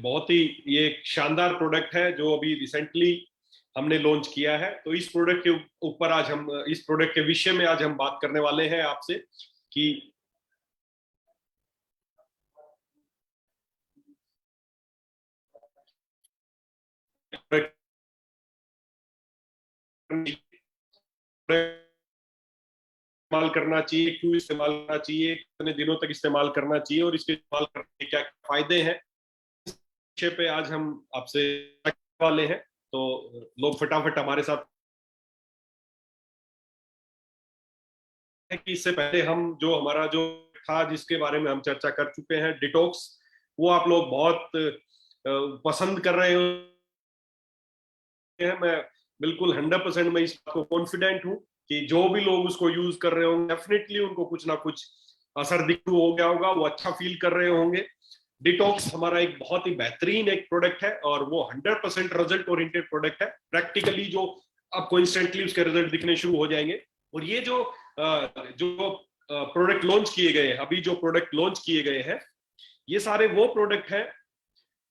बहुत ही ये एक शानदार प्रोडक्ट है जो अभी रिसेंटली हमने लॉन्च किया है। तो इस प्रोडक्ट के ऊपर आज हम इस प्रोडक्ट के विषय में आज हम बात करने वाले हैं आपसे कि इस्तेमाल करना चाहिए, क्यों इस्तेमाल करना चाहिए, कितने दिनों तक इस्तेमाल करना चाहिए और इसके इस्तेमाल करने के क्या फायदे हैं, इस विषय पे आज हम आपसे वाले हैं। तो लोग फटाफट हमारे साथ है कि इससे पहले हम जो हमारा जो था जिसके बारे में हम चर्चा कर चुके हैं, डिटॉक्स, वो आप लोग बहुत पसंद कर रहे हैं। मैं बिल्कुल 100% मैं इस बात को कॉन्फिडेंट हूं कि जो भी लोग उसको यूज कर रहे होंगे डेफिनेटली उनको कुछ ना कुछ असर दिख हो गया होगा, वो अच्छा फील कर रहे होंगे। डिटॉक्स हमारा एक बहुत ही बेहतरीन एक प्रोडक्ट है और वो 100% रिजल्ट ओरिएंटेड प्रोडक्ट है। प्रैक्टिकली जो आपको इंस्टेंटली उसके रिजल्ट दिखने शुरू हो जाएंगे। और ये जो प्रोडक्ट लॉन्च किए गए हैं, अभी जो प्रोडक्ट लॉन्च किए गए हैं, ये सारे वो प्रोडक्ट हैं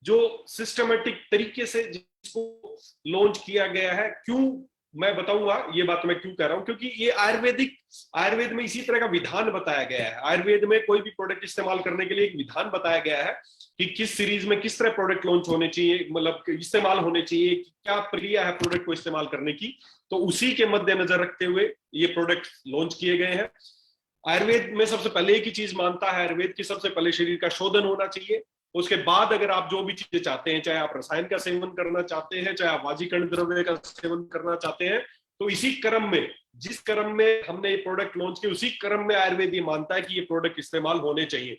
जो सिस्टमेटिक तरीके से जिसको लॉन्च किया गया है। क्यों मैं बताऊंगा ये बात मैं क्यों कह रहा हूं, क्योंकि ये आयुर्वेद में इसी तरह का विधान बताया गया है। आयुर्वेद में कोई भी प्रोडक्ट इस्तेमाल करने के लिए एक विधान बताया गया है कि किस सीरीज में किस तरह प्रोडक्ट लॉन्च होने चाहिए, मतलब इस्तेमाल होने चाहिए, क्या प्रक्रिया है प्रोडक्ट को इस्तेमाल करने की। तो उसी के मद्देनजर रखते हुए ये प्रोडक्ट लॉन्च किए गए हैं। आयुर्वेद में सबसे पहले एक ही चीज मानता है, आयुर्वेद की सबसे पहले शरीर का शोधन होना चाहिए। उसके बाद अगर आप जो भी चीजें चाहते हैं, चाहे आप रसायन का सेवन करना चाहते हैं, चाहे आप वाजीकरण द्रव्य का सेवन करना चाहते हैं, तो इसी क्रम में, जिस क्रम में हमने ये प्रोडक्ट लॉन्च किया, उसी क्रम में आयुर्वेद ये मानता है कि ये प्रोडक्ट इस्तेमाल होने चाहिए।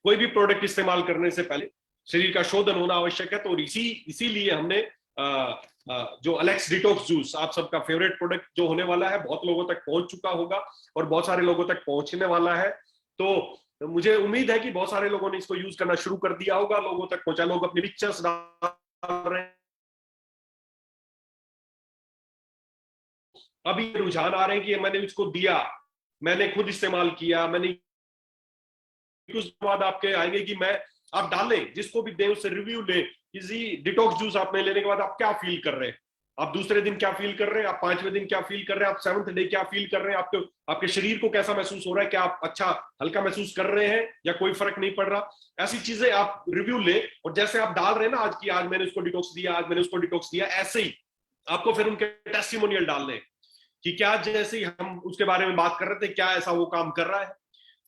कोई भी प्रोडक्ट इस्तेमाल करने से पहले शरीर का शोधन होना आवश्यक है। तो इसीलिए हमने जो अलेक्स डिटॉक्स जूस, आप सबका फेवरेट प्रोडक्ट जो होने वाला है, बहुत लोगों तक पहुंच चुका होगा और बहुत सारे लोगों तक पहुंचने वाला है। तो मुझे उम्मीद है कि बहुत सारे लोगों ने इसको यूज करना शुरू कर दिया होगा, लोगों तक पहुंचा, लोग अपनी पिक्चर्स डाल रहे हैं। अभी रुझान आ रहे हैं कि मैंने इसको दिया, मैंने खुद इस्तेमाल किया, मैंने कुछ बाद आपके आएंगे कि मैं, आप डालें, जिसको भी दें उससे रिव्यू ले, किसी डिटॉक्स जूस आपने लेने के बाद आप क्या फील कर रहे हैं, आप दूसरे दिन क्या फील कर रहे हैं, आप 5वें दिन क्या फील कर रहे हैं, आप 7th डे क्या फील कर रहे हैं, आपके शरीर को कैसा महसूस हो रहा है, क्या आप अच्छा हल्का महसूस कर रहे हैं या कोई फर्क नहीं पड़ रहा। ऐसी चीजें आप रिव्यू ले, और जैसे आप डाल रहे हैं ना आज की, आज मैंने उसको डिटॉक्स दिया, आज मैंने उसको डिटॉक्स दिया, ऐसे ही आपको फिर उनके टेस्टिमोनियल डालने कि क्या, जैसे ही हम उसके बारे में बात कर रहे थे, क्या ऐसा वो काम कर रहा है।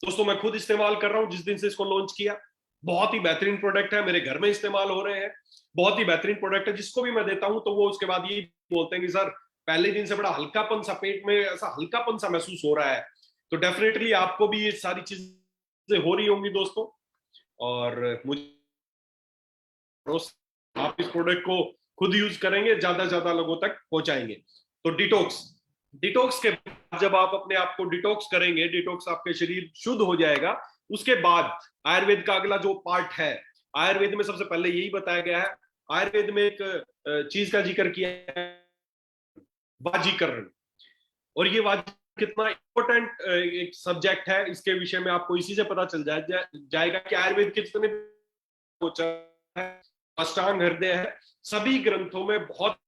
दोस्तों मैं खुद इस्तेमाल कर रहा हूं जिस दिन से इसको लॉन्च किया। बहुत ही बेहतरीन प्रोडक्ट है, मेरे घर में इस्तेमाल हो रहे हैं, बहुत ही बेहतरीन प्रोडक्ट है। जिसको भी मैं देता हूं तो वो उसके बाद ये बोलते हैं कि सर पहले दिन से बड़ा हल्कापन सा, पेट में ऐसा हल्कापन सा महसूस हो रहा है। तो डेफिनेटली आपको भी ये सारी चीजें हो रही होंगी दोस्तों, और मुझे आप इस प्रोडक्ट को खुद यूज करेंगे, ज्यादा से ज्यादा लोगों तक पहुंचाएंगे। तो डिटॉक्स, डिटॉक्स के बाद जब आप अपने आप को डिटॉक्स करेंगे, डिटॉक्स आपके शरीर शुद्ध हो जाएगा, उसके बाद आयुर्वेद का अगला जो पार्ट है, आयुर्वेद में सबसे पहले यही बताया गया है। आयुर्वेद में एक चीज का जिक्र किया है, वाजीकरण। और ये वाजी कितना इंपॉर्टेंट एक सब्जेक्ट है, इसके विषय में आपको इसी से पता चल जाएगा कि आयुर्वेद कितने है, अष्टांग हृदय है, सभी ग्रंथों में बहुत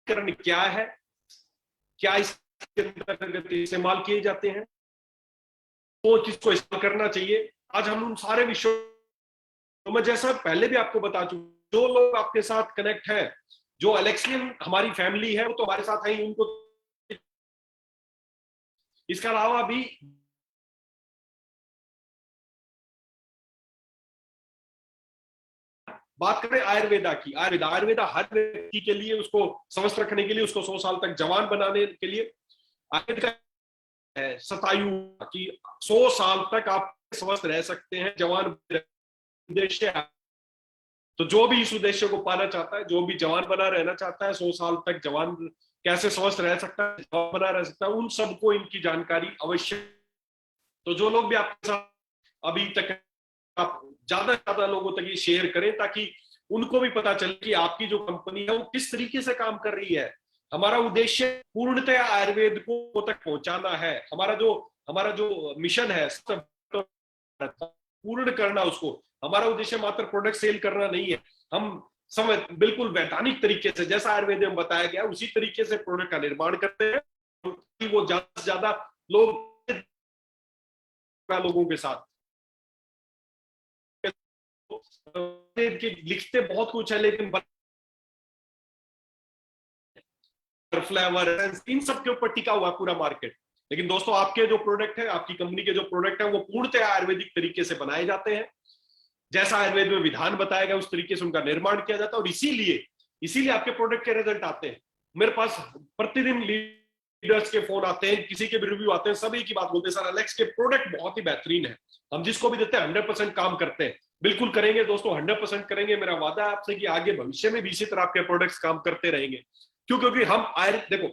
क्या है, क्या इसके अंतर्गत इस्तेमाल किए जाते हैं, तो किसको इस्तेमाल करना चाहिए। आज हम उन सारे विषयों, तो मैं जैसा पहले भी आपको बता चुका, जो लोग आपके साथ कनेक्ट है, जो अलेक्सियन हमारी फैमिली है, वो तो हमारे साथ है ही, उनको इसके अलावा भी बात करें आयुर्वेदा की, आयुर्वेदा हर व्यक्ति के लिए, उसको स्वस्थ रखने के लिए, उसको 100 साल तक जवान बनाने के लिए आयुर्वेद का है शतायु, कि 100 साल तक आप स्वस्थ रह सकते हैं, जवान उद्देश्य है। तो जो भी इस उद्देश्य को पाना चाहता है, जो भी जवान बना रहना चाहता है, 100 साल तक जवान कैसे स्वस्थ रह सकता है, जवान बना रह सकता है, उन सबको इनकी जानकारी अवश्य। तो जो लोग भी आपके साथ अभी तक, आप ज्यादा से ज्यादा लोगों तक ये शेयर करें, ताकि उनको भी पता चले कि आपकी जो कंपनी है वो किस तरीके से काम कर रही है। हमारा उद्देश्य पूर्णतः आयुर्वेद को तक पहुंचाना है। हमारा जो मिशन है, पूर्ण करना उसको। हमारा उद्देश्य मात्र प्रोडक्ट सेल करना नहीं है, हम समय बिल्कुल वैधानिक तरीके से, जैसा आयुर्वेद में बताया गया उसी तरीके से प्रोडक्ट का निर्माण करते हैं कि वो ज्यादा से ज्यादा लोगों के साथ। लिखते बहुत कुछ है लेकिन फ्लेवर इन सब के ऊपर टिका हुआ पूरा मार्केट। लेकिन दोस्तों आपके जो प्रोडक्ट है, आपकी कंपनी के जो प्रोडक्ट है, वो पूर्णतः आयुर्वेदिक तरीके से बनाए जाते हैं, जैसा आयुर्वेद में विधान बताया गया उस तरीके से उनका निर्माण किया जाता है, और इसीलिए आपके प्रोडक्ट के रिजल्ट आते हैं। मेरे पास प्रतिदिन लीडर्स के फोन आते हैं, किसी के भी रिव्यू आते हैं, सभी की बात बोलते हैं, सर एलेक्स के प्रोडक्ट बहुत ही बेहतरीन है, हम जिसको भी देते हैं 100% काम करते हैं। बिल्कुल करेंगे दोस्तों, 100% करेंगे, मेरा वादा है आपसे कि आगे भविष्य में भी इसी तरह आपके प्रोडक्ट्स काम करते रहेंगे। क्यों? क्योंकि हम देखो,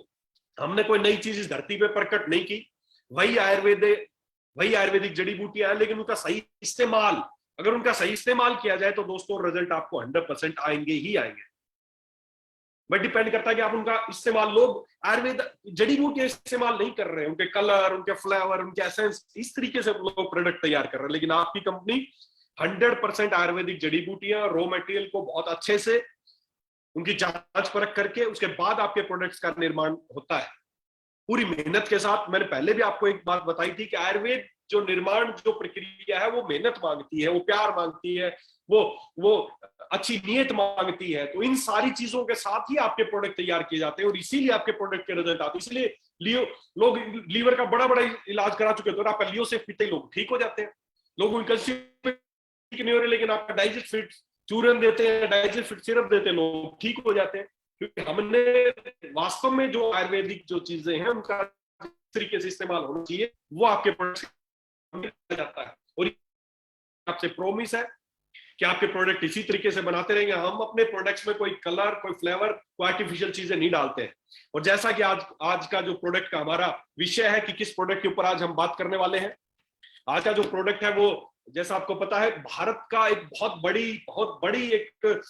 हमने कोई नई चीज इस धरती पे प्रकट नहीं की, वही आयुर्वेदिक जड़ी बूटियां हैं, लेकिन उनका सही इस्तेमाल, अगर उनका सही इस्तेमाल किया जाए तो दोस्तों रिजल्ट आपको 100% आएंगे ही आएंगे। बट डिपेंड करता है कि आप उनका इस्तेमाल, लोग आयुर्वेद जड़ी बूटियां इस्तेमाल नहीं कर रहे हैं, उनके कलर, उनके फ्लेवर, उनके एसेंस, इस तरीके से लोग प्रोडक्ट तैयार कर रहे हैं। लेकिन आपकी कंपनी 100% आयुर्वेदिक जड़ी बूटियां, रॉ मटेरियल को बहुत अच्छे से उनकी जांच परख करके उसके बाद आपके प्रोडक्ट्स का निर्माण होता है पूरी मेहनत के साथ। मैंने पहले भी आपको एक बात बताई थी कि आयुर्वेद जो निर्माण जो प्रक्रिया है वो मेहनत मांगती है, वो प्यार मांगती है, वो अच्छी नीयत मांगती है। तो इन सारी चीजों के साथ ही आपके प्रोडक्ट तैयार किए जाते हैं और इसीलिए आपके प्रोडक्ट के रिजल्ट आते हैं। इसलिए लोग लीवर का बड़ा बड़ा इलाज करा चुके थे और आपका लियो से पीते ही लोग ठीक हो जाते हैं। लोग नहीं हो रहे, लेकिन आपका डाइजेस्ट फिट चूरन देते हैं, डाइजेस्ट फिट सिरप देते हैं, लोग ठीक हो जाते हैं। क्योंकि हमने वास्तव में जो आयुर्वेदिक जो चीजें हैं उनका जिस तरीके से इस्तेमाल होना चाहिए वो आपके प्रोडक्ट जाता है। और आपसे प्रॉमिस है कि आपके प्रोडक्ट इसी तरीके से बनाते रहेंगे। हम अपने प्रोडक्ट्स में कोई कलर, कोई फ्लेवर, कोई आर्टिफिशियल चीजें नहीं डालते हैं। और जैसा कि आज का जो प्रोडक्ट का हमारा विषय है कि किस प्रोडक्ट के ऊपर आज हम बात करने वाले हैं, आज का जो प्रोडक्ट है वो, जैसा आपको पता है, भारत का एक बहुत बड़ी एक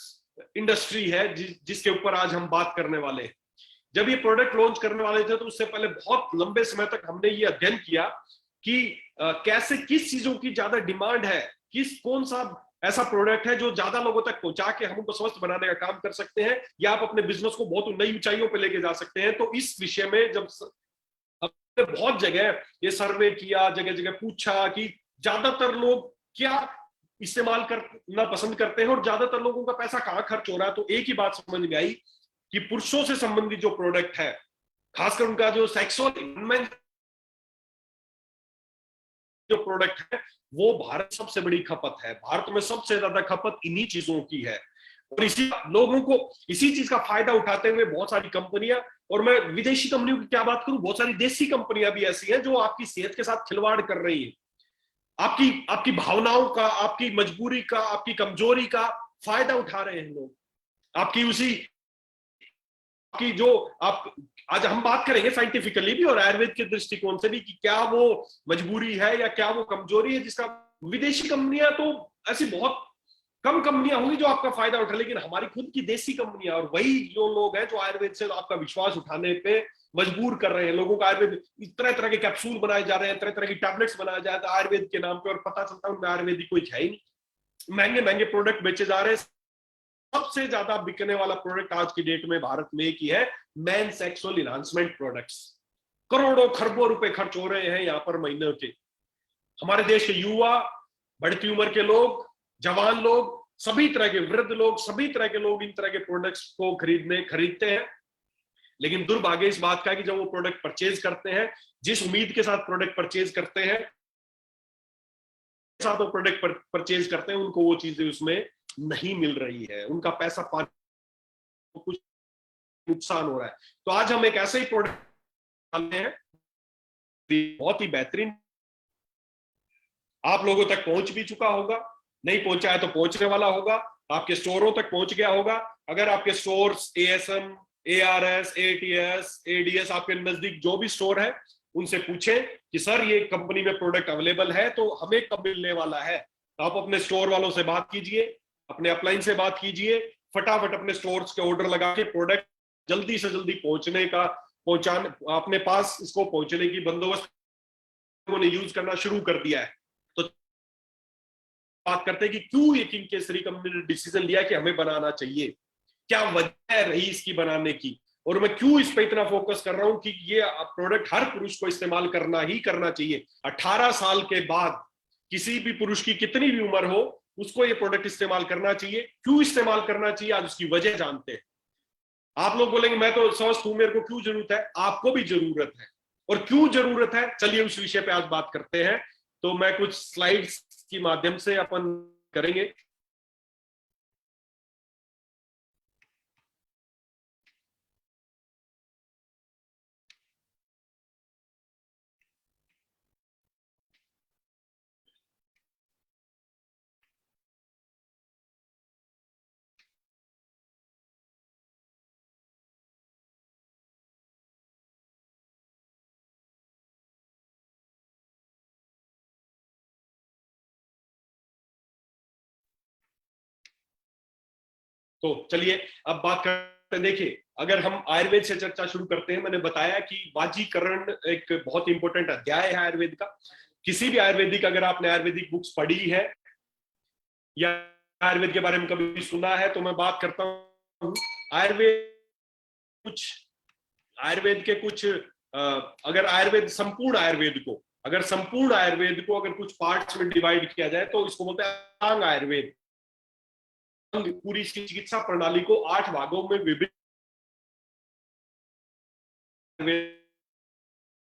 इंडस्ट्री है जिसके ऊपर आज हम बात करने वाले हैं। जब ये प्रोडक्ट लॉन्च करने वाले थे तो उससे पहले बहुत लंबे समय तक हमने ये अध्ययन किया कि कैसे, किस चीजों की ज्यादा डिमांड है, कौन सा ऐसा प्रोडक्ट है जो ज्यादा लोगों तक पहुंचा के हम उनको स्वस्थ बनाने का काम कर सकते हैं या आप अपने बिजनेस को बहुत नई ऊंचाइयों पर लेके जा सकते हैं। तो इस विषय में जब हमने बहुत जगह ये सर्वे किया, जगह जगह पूछा कि ज्यादातर लोग क्या इस्तेमाल करना पसंद करते हैं और ज्यादातर लोगों का पैसा कहाँ खर्च हो रहा है, तो एक ही बात समझ में आई कि पुरुषों से संबंधित जो प्रोडक्ट है, खासकर उनका जो सेक्सुअल जो प्रोडक्ट है, वो भारत सबसे बड़ी खपत है। भारत में सबसे ज्यादा खपत इन्हीं चीजों की है और इसी लोगों को इसी चीज का फायदा उठाते हुए बहुत सारी कंपनियां, और मैं विदेशी कंपनियों की क्या बात करूं, बहुत सारी देसी कंपनियां भी ऐसी हैं जो आपकी सेहत के साथ खिलवाड़ कर रही है, आपकी भावनाओं का, आपकी मजबूरी का, आपकी कमजोरी का फायदा उठा रहे हैं लोग। आपकी जो आप, आज हम बात करेंगे साइंटिफिकली भी और आयुर्वेद के दृष्टिकोण से भी कि क्या वो मजबूरी है या क्या वो कमजोरी है जिसका, विदेशी कंपनियां तो ऐसी बहुत कम कंपनियां होंगी जो आपका फायदा उठा, लेकिन हमारी खुद की देसी कंपनियां और वही जो लोग हैं जो आयुर्वेद से आपका विश्वास उठाने पे मजबूर कर रहे हैं लोगों का। आयुर्वेद तरह तरह के कैप्सूल बनाए जा रहे हैं, तरह तरह की टैबलेट्स बनाए जा रहे हैं आयुर्वेद के नाम पे, और पता चलता है उनमें आयुर्वेदिक कोई है ही नहीं। महंगे महंगे प्रोडक्ट बेचे जा रहे हैं। सबसे ज्यादा बिकने वाला प्रोडक्ट आज की डेट में भारत में एक ही है, मेन सेक्सुअल इनहांसमेंट प्रोडक्ट्स। करोड़ों खरबों रुपए खर्च हो रहे हैं यहाँ पर महीनों के। हमारे देश के युवा, बढ़ती उम्र के लोग, जवान लोग, सभी तरह के वृद्ध लोग, सभी तरह के लोग इन तरह के प्रोडक्ट्स को खरीदते हैं। लेकिन दुर्भाग्य इस बात का कि जब वो प्रोडक्ट परचेज करते हैं, जिस उम्मीद के साथ प्रोडक्ट परचेज करते हैं, साथ वो प्रोडक्ट परचेज करते हैं, उनको वो चीजें उसमें नहीं मिल रही है, उनका पैसा पाने कुछ नुकसान हो रहा है। तो आज हम एक ऐसे ही प्रोडक्ट डालते हैं, बहुत ही बेहतरीन, आप लोगों तक पहुंच भी चुका होगा, नहीं पहुंचा है तो पहुंचने वाला होगा, आपके स्टोरों तक पहुंच गया होगा। अगर आपके stores ASM, ARS, ATS, ADS, आपके नजदीक जो भी स्टोर है, उनसे पूछें कि सर ये कंपनी में प्रोडक्ट अवेलेबल है तो हमें कब मिलने वाला है। आप अपने स्टोर वालों से बात कीजिए, अपने अपलाइन से बात कीजिए, फटाफट अपने स्टोर्स के ऑर्डर लगा के प्रोडक्ट जल्दी से जल्दी पहुंचाने अपने पास इसको पहुंचने की बंदोबस्त उन्होंने यूज करना शुरू कर दिया है। तो बात करते हैं कि क्यों ये किंग केसरी कंपनी ने डिसीजन लिया कि हमें बनाना चाहिए, क्या वजह रही इसकी बनाने की, और मैं क्यों इस पे इतना फोकस कर रहा हूं कि ये प्रोडक्ट हर पुरुष को इस्तेमाल करना ही करना चाहिए। 18 साल के बाद किसी भी पुरुष की कितनी भी उम्र हो, उसको ये प्रोडक्ट इस्तेमाल करना चाहिए। क्यों इस्तेमाल करना चाहिए, आज उसकी वजह जानते हैं। आप लोग बोलेंगे मैं तो स्वस्थ हूं, मेरे को क्यों जरूरत है? आपको भी जरूरत है, और क्यों जरूरत है, चलिए उस विषय पे आज बात करते हैं। तो मैं कुछ स्लाइड्स के माध्यम से अपन करेंगे। तो चलिए अब बात करते हैं। देखिए, अगर हम आयुर्वेद से चर्चा शुरू करते हैं, मैंने बताया कि वाजीकरण एक बहुत इंपॉर्टेंट अध्याय है आयुर्वेद का। किसी भी आयुर्वेदिक, अगर आपने आयुर्वेदिक बुक्स पढ़ी है या आयुर्वेद के बारे में कभी सुना है, तो मैं बात करता हूँ आयुर्वेद कुछ आयुर्वेद के कुछ अगर आयुर्वेद संपूर्ण आयुर्वेद को अगर कुछ पार्ट्स में डिवाइड किया जाए तो इसको बोलते हैं अंग आयुर्वेद। पूरी चिकित्सा प्रणाली को 8 भागों में विभाजित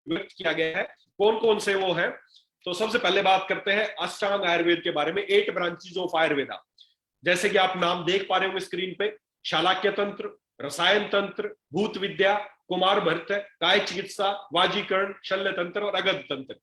किया गया है। कौन कौन से वो है? तो सबसे पहले बात करते हैं अष्टांग आयुर्वेद के बारे में, 8 ब्रांचेज ऑफ आयुर्वेदा। जैसे कि आप नाम देख पा रहे होंगे स्क्रीन पे, शालाक्य तंत्र, रसायन तंत्र, भूत विद्या, कुमार भट्ट, काय चिकित्सा, वाजीकरण, शल्य तंत्र और अगध तंत्र।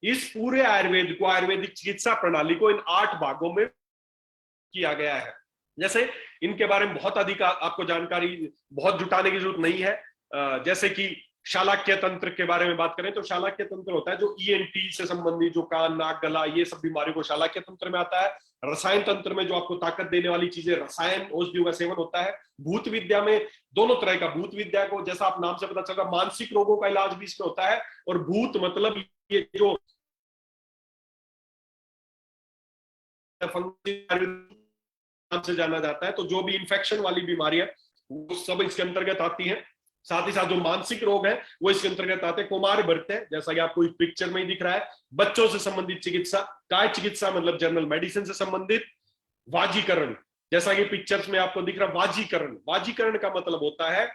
इस पूरे आयुर्वेद को, आयुर्वेदिक चिकित्सा प्रणाली को इन 8 भागों में किया गया है। जैसे इनके बारे में बहुत अधिक आपको जानकारी बहुत जुटाने की जरूरत नहीं है। जैसे कि शालाक्य तंत्र के बारे में बात करें तो शालाक्य तंत्र होता है जो ईएनटी से संबंधित, जो कान, नाक, गला, ये सब बीमारियों को शालाक्य तंत्र में आता है। रसायन तंत्र में जो आपको ताकत देने वाली चीजें, रसायन औषधियों का सेवन होता है। भूत विद्या में दोनों तरह का, भूत विद्या को जैसा आप नाम से पता चल रहा, मानसिक रोगों का इलाज भी इसमें होता है। और भूत मतलब ये जो से जाना जाता है, तो जो भी इंफेक्शन वाली बीमारियां वो सब इसके अंतर्गत आती हैं। साथ ही साथ जो मानसिक रोग है वो इसके अंतर्गत आते हैं। कुमार भट्ट है, जैसा कि आपको इस पिक्चर में ही दिख रहा है, बच्चों से संबंधित चिकित्सा। काय चिकित्सा मतलब जनरल मेडिसिन से संबंधित। वाजीकरण, जैसा कि पिक्चर्स में आपको दिख रहा है, वाजीकरण का मतलब होता है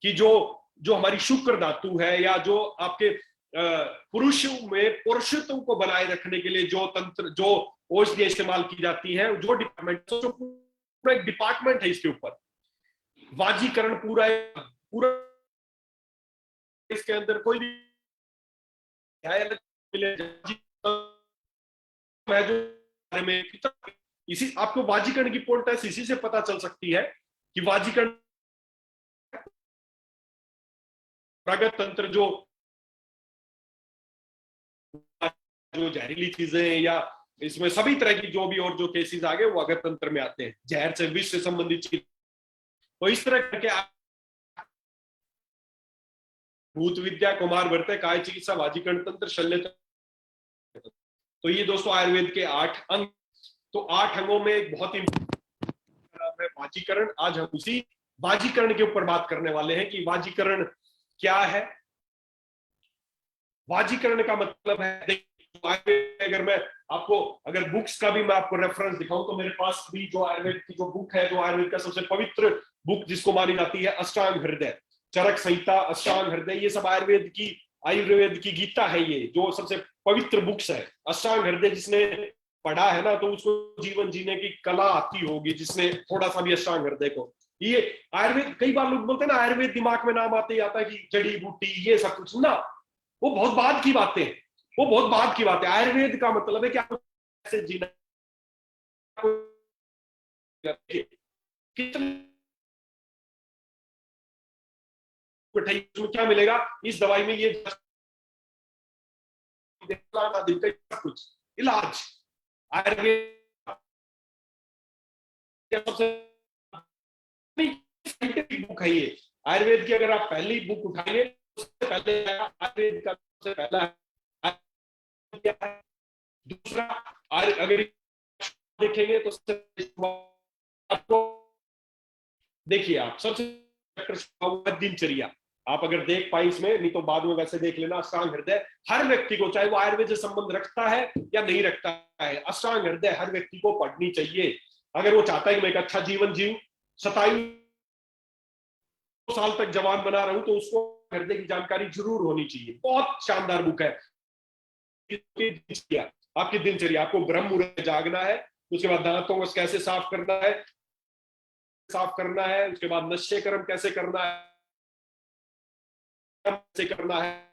कि जो जो हमारी शुक्र धातु है, या जो आपके पुरुष में पुरुषत्व को बनाए रखने के लिए जो तंत्र, जो औषधियां इस्तेमाल की जाती हैं, जो डिपार्टमेंट, जो पूरा एक डिपार्टमेंट है इसके ऊपर। वाजीकरण पूरा इसके अंदर कोई भी बारे में इसी आपको वाजीकरण की इंपॉर्टेंस इसी से पता चल सकती है कि वाजीकरण प्रगत तंत्र जो जहरीली चीजें, या इसमें सभी तरह की जो भी और जो केसेस आ गए वो अगत तंत्र में आते हैं, जहर से, विष से संबंधित चीज। तो इस तरह करके भूत विद्या, कुमार भट्ट, काय चिकित्सा, वाजीकरण तंत्र, शल्य तंत्र। तो ये दोस्तों आयुर्वेद के 8 अंग। तो 8 अंगों में एक बहुत ही वाजीकरण। आज हम उसी वाजीकरण के ऊपर बात करने वाले हैं कि वाजीकरण क्या है। वाजीकरण का मतलब है, अगर मैं आपको, अगर बुक्स का भी मैं आपको रेफरेंस दिखाऊं तो मेरे पास भी जो आयुर्वेद की जो बुक है, जो आयुर्वेद का सबसे पवित्र बुक जिसको मानी जाती है, अष्टांग हृदय, चरक संहिता, अष्टांग हृदय, ये सब आयुर्वेद की गीता है। ये जो सबसे पवित्र बुक्स है, अष्टांग हृदय जिसने पढ़ा है ना, तो उसको जीवन जीने की कला आती होगी, जिसने थोड़ा सा भी अष्टांग हृदय को। ये आयुर्वेद, कई बार लोग बोलते हैं ना आयुर्वेद दिमाग में नाम आते ही आता है कि जड़ी बूटी ये सब कुछ ना, वो बहुत बाद की बातें, वो बहुत बाद की बात है। आयुर्वेद का मतलब है कि आपको कैसे जीना, कितने क्या मिलेगा इस दवाई में, ये कुछ इलाज। आयुर्वेद सबसे बुक है ये आयुर्वेद की। अगर आप पहली बुक उठाएंगे, उससे पहले आयुर्वेद का सबसे पहला, दूसरा अगर देखेंगे तो आपको देखिए, आप सबसे दिनचर्या आप अगर देख पाए इसमें, नहीं तो बाद में वैसे देख लेना। अष्टांग हृदय हर व्यक्ति को, चाहे वो आयुर्वेद से संबंध रखता है या नहीं रखता है, अष्टांग हृदय हर व्यक्ति को पढ़नी चाहिए। अगर वो चाहता है कि मैं एक अच्छा जीवन जीऊं, 27 साल तक जवान बना रहूं, तो उसको हृदय की जानकारी जरूर होनी चाहिए। बहुत शानदार बुक है। आपकी दिनचर्या, आपको ब्रह्म मुहूर्त में जागना है, उसके बाद दांतों को कैसे साफ करना है, उसके बाद नश्य कर्म कैसे करना है,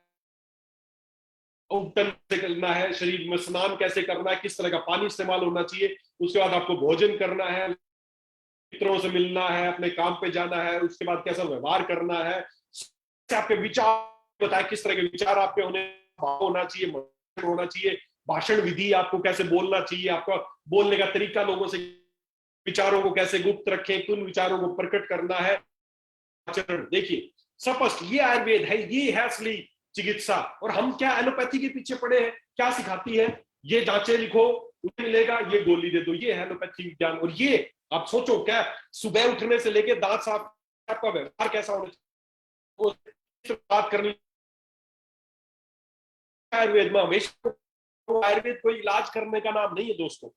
उपटन कैसे करना है, शरीर में स्नान कैसे करना है, किस तरह का पानी इस्तेमाल होना चाहिए। उसके बाद आपको भोजन करना है, मित्रों से मिलना है, अपने काम पे जाना है, उसके बाद कैसा व्यवहार करना है, आपके विचार बताए किस तरह के विचार आपके होना चाहिए, होना चाहिए, भाषण विधि, आपको कैसे बोलना चाहिए, आपका बोलने का तरीका, लोगों से विचारों को कैसे गुप्त रखें, किन विचारों को प्रकट करना है, आचरण। देखिए स्पष्ट, ये आयुर्वेद है, ये है असली चिकित्सा। और हम क्या एलोपैथी के पीछे पड़े हैं? क्या सिखाती है? ये जांचे लिखो, उसे मिलेगा, ये गोली दे दो, ये है एलोपैथी विज्ञान। और ये आप सोचो, क्या सुबह उठने से लेके दांत साफ, आपका व्यवहार कैसा होना चाहिए, बात करनी आयुर्वेद में हमेशा। आयुर्वेद कोई इलाज करने का नाम नहीं है दोस्तों।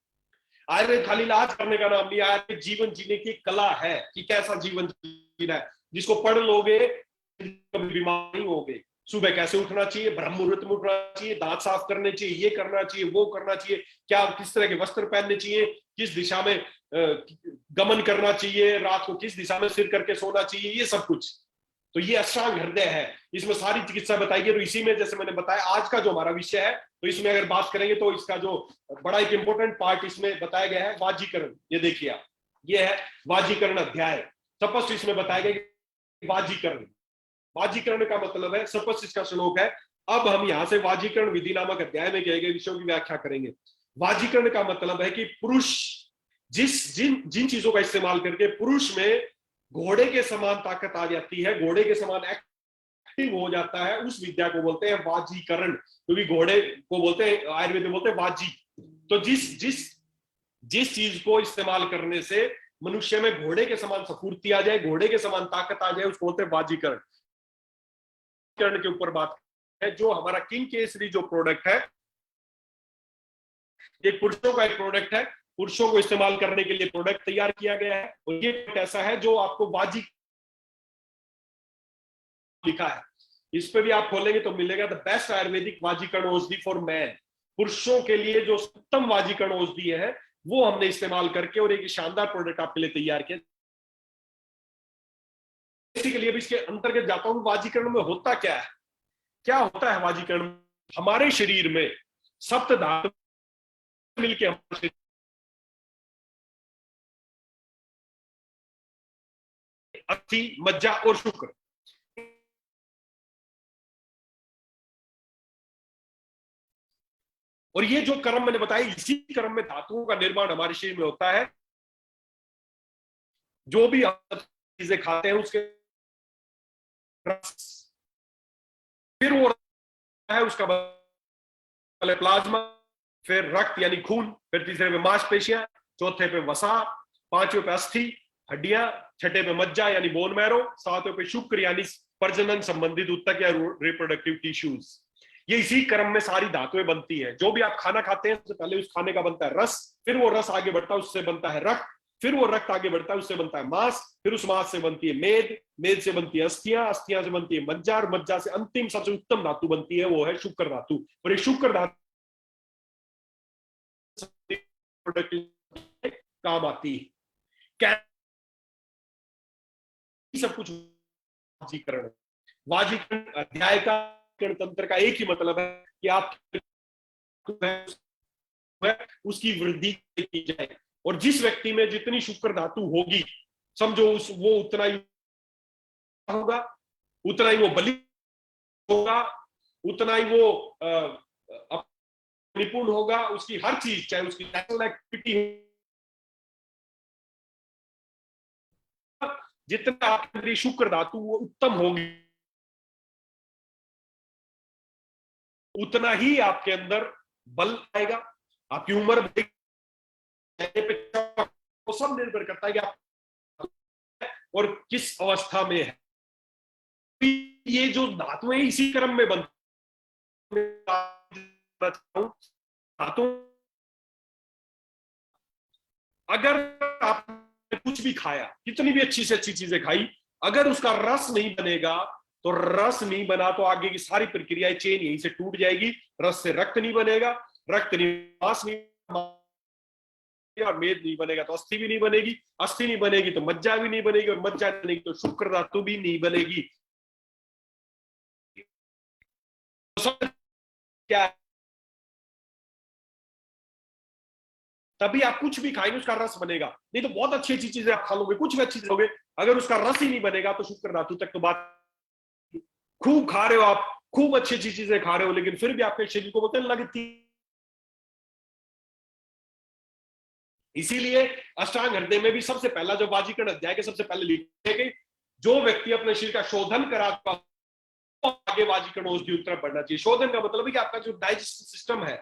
आयुर्वेद खाली इलाज करने का नाम नहीं है। आयुर्वेद जीवन जीने की कला है कि कैसा जीवन जीना है। जिसको पढ़ लोगे कभी बीमार नहीं होगे। सुबह कैसे उठना चाहिए, ब्रह्म मुहूर्त में उठना चाहिए, दांत साफ करने चाहिए, ये करना चाहिए, वो करना चाहिए, क्या किस तरह के वस्त्र पहनने चाहिए, किस दिशा में गमन करना चाहिए, रात को किस दिशा में सिर करके सोना चाहिए, ये सब कुछ। तो ये अष्टांग हृदय है, इसमें सारी चिकित्सा बताई गई। तो इसी में जैसे मैंने बताया आज का जो हमारा विषय है, तो इसमें अगर बात करेंगे तो इसका जो बड़ा एक इंपॉर्टेंट पार्ट इसमें बताया गया है वाजीकरण। ये देखिए आप, ये है वाजीकरण अध्याय। स्पष्ट इसमें बताया गया कि वाजीकरण, वाजीकरण का मतलब है, स्पष्ट इसका श्लोक है। अब हम यहां से वाजीकरण विधि नामक अध्याय में कहे गए विषयों की व्याख्या करेंगे। वाजीकरण का मतलब है कि पुरुष जिन जिन चीजों का इस्तेमाल करके पुरुष में घोड़े के समान ताकत आ जाती है, घोड़े के समान एक्टिव हो जाता है, उस विद्या को बोलते हैं वाजीकरण। क्योंकि घोड़े को बोलते हैं, आयुर्वेद में बोलते हैं वाजी। तो जिस जिस जिस चीज को इस्तेमाल करने से मनुष्य में घोड़े के समान स्फूर्ति आ जाए, घोड़े के समान ताकत आ जाए, उसको बोलते हैं वाजीकरण। के ऊपर बात है। जो हमारा किंग केसरी जो प्रोडक्ट है, ये पुरुषों का एक प्रोडक्ट है, पुरुषों को इस्तेमाल करने के लिए प्रोडक्ट तैयार किया गया है। और ये ऐसा है जो आपको वाजी लिखा है, इस पे भी आप खोलेंगे तो मिलेगा द बेस्ट आयुर्वेदिक वाजीकरण औषधि फॉर मैन। पुरुषों के लिए जो उत्तम वाजीकरण औषधि है वो हमने इस्तेमाल करके और एक शानदार प्रोडक्ट आपके लिए तैयार किया। इसी के लिए भी इसके अंतर्गत जाता हूं, वाजीकरण में होता क्या है, क्या होता है वाजीकरण। हमारे शरीर में सप्त धातु मिलकर हमारे अस्थि, मज्जा और शुक्र, और ये जो कर्म मैंने बताया, इसी कर्म में धातुओं का निर्माण हमारे शरीर में होता है। जो भी हम चीजें खाते हैं उसके रस, फिर वो है उसका प्लाज्मा, फिर रक्त यानी खून, फिर तीसरे पे मांसपेशियां, चौथे पे वसा, पांचवें पे अस्थि हड्डियां, छठे पे मज्जा यानी बोन मैरो, सातवें पे शुक्र यानी प्रजनन संबंधित ऊतक या रिप्रोडक्टिव टिश्यूज। ये इसी क्रम में सारी धातुएं बनती है। जो भी आप खाना खाते हैं उससे पहले उस खाने का बनता है रस, फिर वो रस आगे बढ़ता है उससे बनता है रक्त, फिर वो रक्त आगे बढ़ता है उससे बनता है मांस, फिर उस मांस से बनती है मेद, मेद से बनती है अस्थियां, अस्थियां से बनती है मज्जा, और मज्जा से अंतिम सबसे उत्तम धातु बनती है, वो है शुक्र धातु। और ये शुक्र धातु काम आती है। सब कुछ वाजीकरण, वाजीकरण अध्याय का तंत्र का एक ही मतलब है कि आप उसकी वृद्धि की जाए। और जिस व्यक्ति में जितनी शुक्र धातु होगी, समझो उस वो उतना ही होगा, उतना ही वो बलि होगा, उतना ही वो निपुण होगा, उसकी हर चीज, चाहे उसकी नेशनल एक्टिविटी, जितना आपकी शुक्र धातु वो उत्तम होगी, उतना ही आपके अंदर बल आएगा, आपकी उम्र वो सब निर्भर करता है कि आप और किस अवस्था में है। ये जो धातुएं इसी क्रम में बनती धातु, अगर आपने कुछ भी खाया, कितनी भी अच्छी से अच्छी चीजें खाई, अगर उसका रस नहीं बनेगा, तो रस नहीं बना तो आगे की सारी प्रक्रियाएं, चेन यहीं से टूट जाएगी। रस से रक्त नहीं बनेगा, रक्त नहीं मांस नहीं, और मेद नहीं बनेगा तो अस्थि भी नहीं बनेगी, अस्थि नहीं बनेगी तो मज्जा भी नहीं बनेगी, और मज्जा नहीं बनेगी तो शुक्र धातु भी नहीं बनेगी। क्या तभी आप कुछ भी खाएंगे उसका रस बनेगा, नहीं तो बहुत अच्छी अच्छी चीजें आप खा लोगे, कुछ भी अच्छी चीज लोगे, अगर उसका रस ही नहीं बनेगा तो शुक्र धातु तक तो बात। खूब खा रहे हो आप, खूब अच्छी अच्छी चीजें खा रहे हो, लेकिन फिर भी आपके शरीर को बोलते हैं लगती। इसीलिए अष्टांग हृदय में भी सबसे पहला जो वाजीकरण अध्याय के सबसे पहले लिखे गए, जो व्यक्ति अपने शरीर का शोधन करा आगे वाजीकरण औषधि की तरफ बढ़ना चाहिए। शोधन का मतलब है कि आपका जो डाइजेस्टिव सिस्टम है,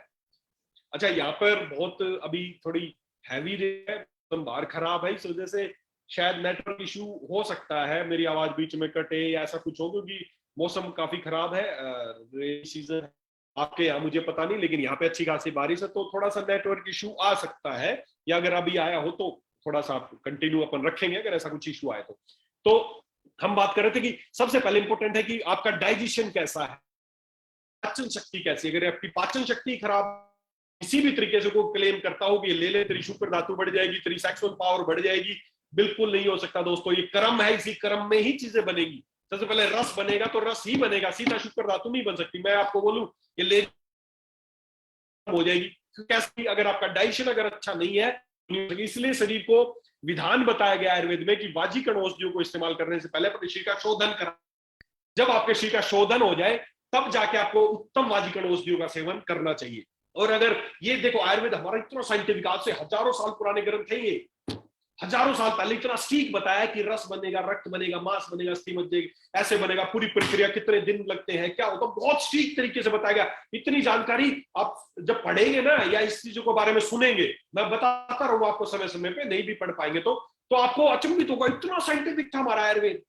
अच्छा यहाँ पर बहुत अभी थोड़ी हैवी है, बाहर खराब है, इस वजह से शायद नेटवर्क इशू हो सकता है, मेरी आवाज बीच में कटे या ऐसा कुछ हो, क्योंकि मौसम काफी खराब है, रेनी सीजन आपके यहाँ मुझे पता नहीं, लेकिन यहाँ पे अच्छी खासी बारिश है, तो थोड़ा सा नेटवर्क इशू आ सकता है, या अगर अभी आया हो तो थोड़ा सा कंटिन्यू अपन रखेंगे अगर ऐसा कुछ इशू आए तो हम बात कर रहे थे कि सबसे पहले इंपॉर्टेंट है कि आपका डाइजेशन कैसा है, पाचन शक्ति कैसी। अगर आपकी पाचन शक्ति खराब, किसी भी तरीके से कोई क्लेम करता हो कि ले ले तेरी शुक्र धातु बढ़ जाएगी, तेरी सेक्सुअल पावर बढ़ जाएगी, बिल्कुल नहीं हो सकता दोस्तों। ये कर्म है, इसी कर्म में ही चीजें बनेगी। सबसे पहले रस बनेगा तो रस ही बनेगा, सीधा शुक्र धातु नहीं बन सकती। मैं आपको बोलूं ये ले हो जाएगी कैसे, अगर आपका डाइजेशन अगर अच्छा नहीं है। इसलिए शरीर को विधान बताया गया आयुर्वेद में कि वाजीकरण औषधियों को इस्तेमाल करने से पहले अपने शरीर का शोधन करा। जब आपके शरीर का शोधन हो जाए तब जाके आपको उत्तम वाजीकरण औषधियों का सेवन करना चाहिए। और अगर ये देखो आयुर्वेद हमारा इतना साइंटिफिक, आज से हजारों साल पुराने ग्रंथ है, ये हजारों साल पहले इतना ठीक बताया कि रस बनेगा, रक्त बनेगा, मांस बनेगा, अस्थि बनेगी, ऐसे बनेगा, पूरी प्रक्रिया कितने दिन लगते हैं, क्या होगा, बहुत ठीक तरीके से बताया गया। इतनी जानकारी आप जब पढ़ेंगे ना या इस चीजों के बारे में सुनेंगे, मैं बताता रहूंगा आपको समय समय पे, नहीं भी पढ़ पाएंगे तो आपको अचंभित होगा, इतना साइंटिफिक था हमारा आयुर्वेद।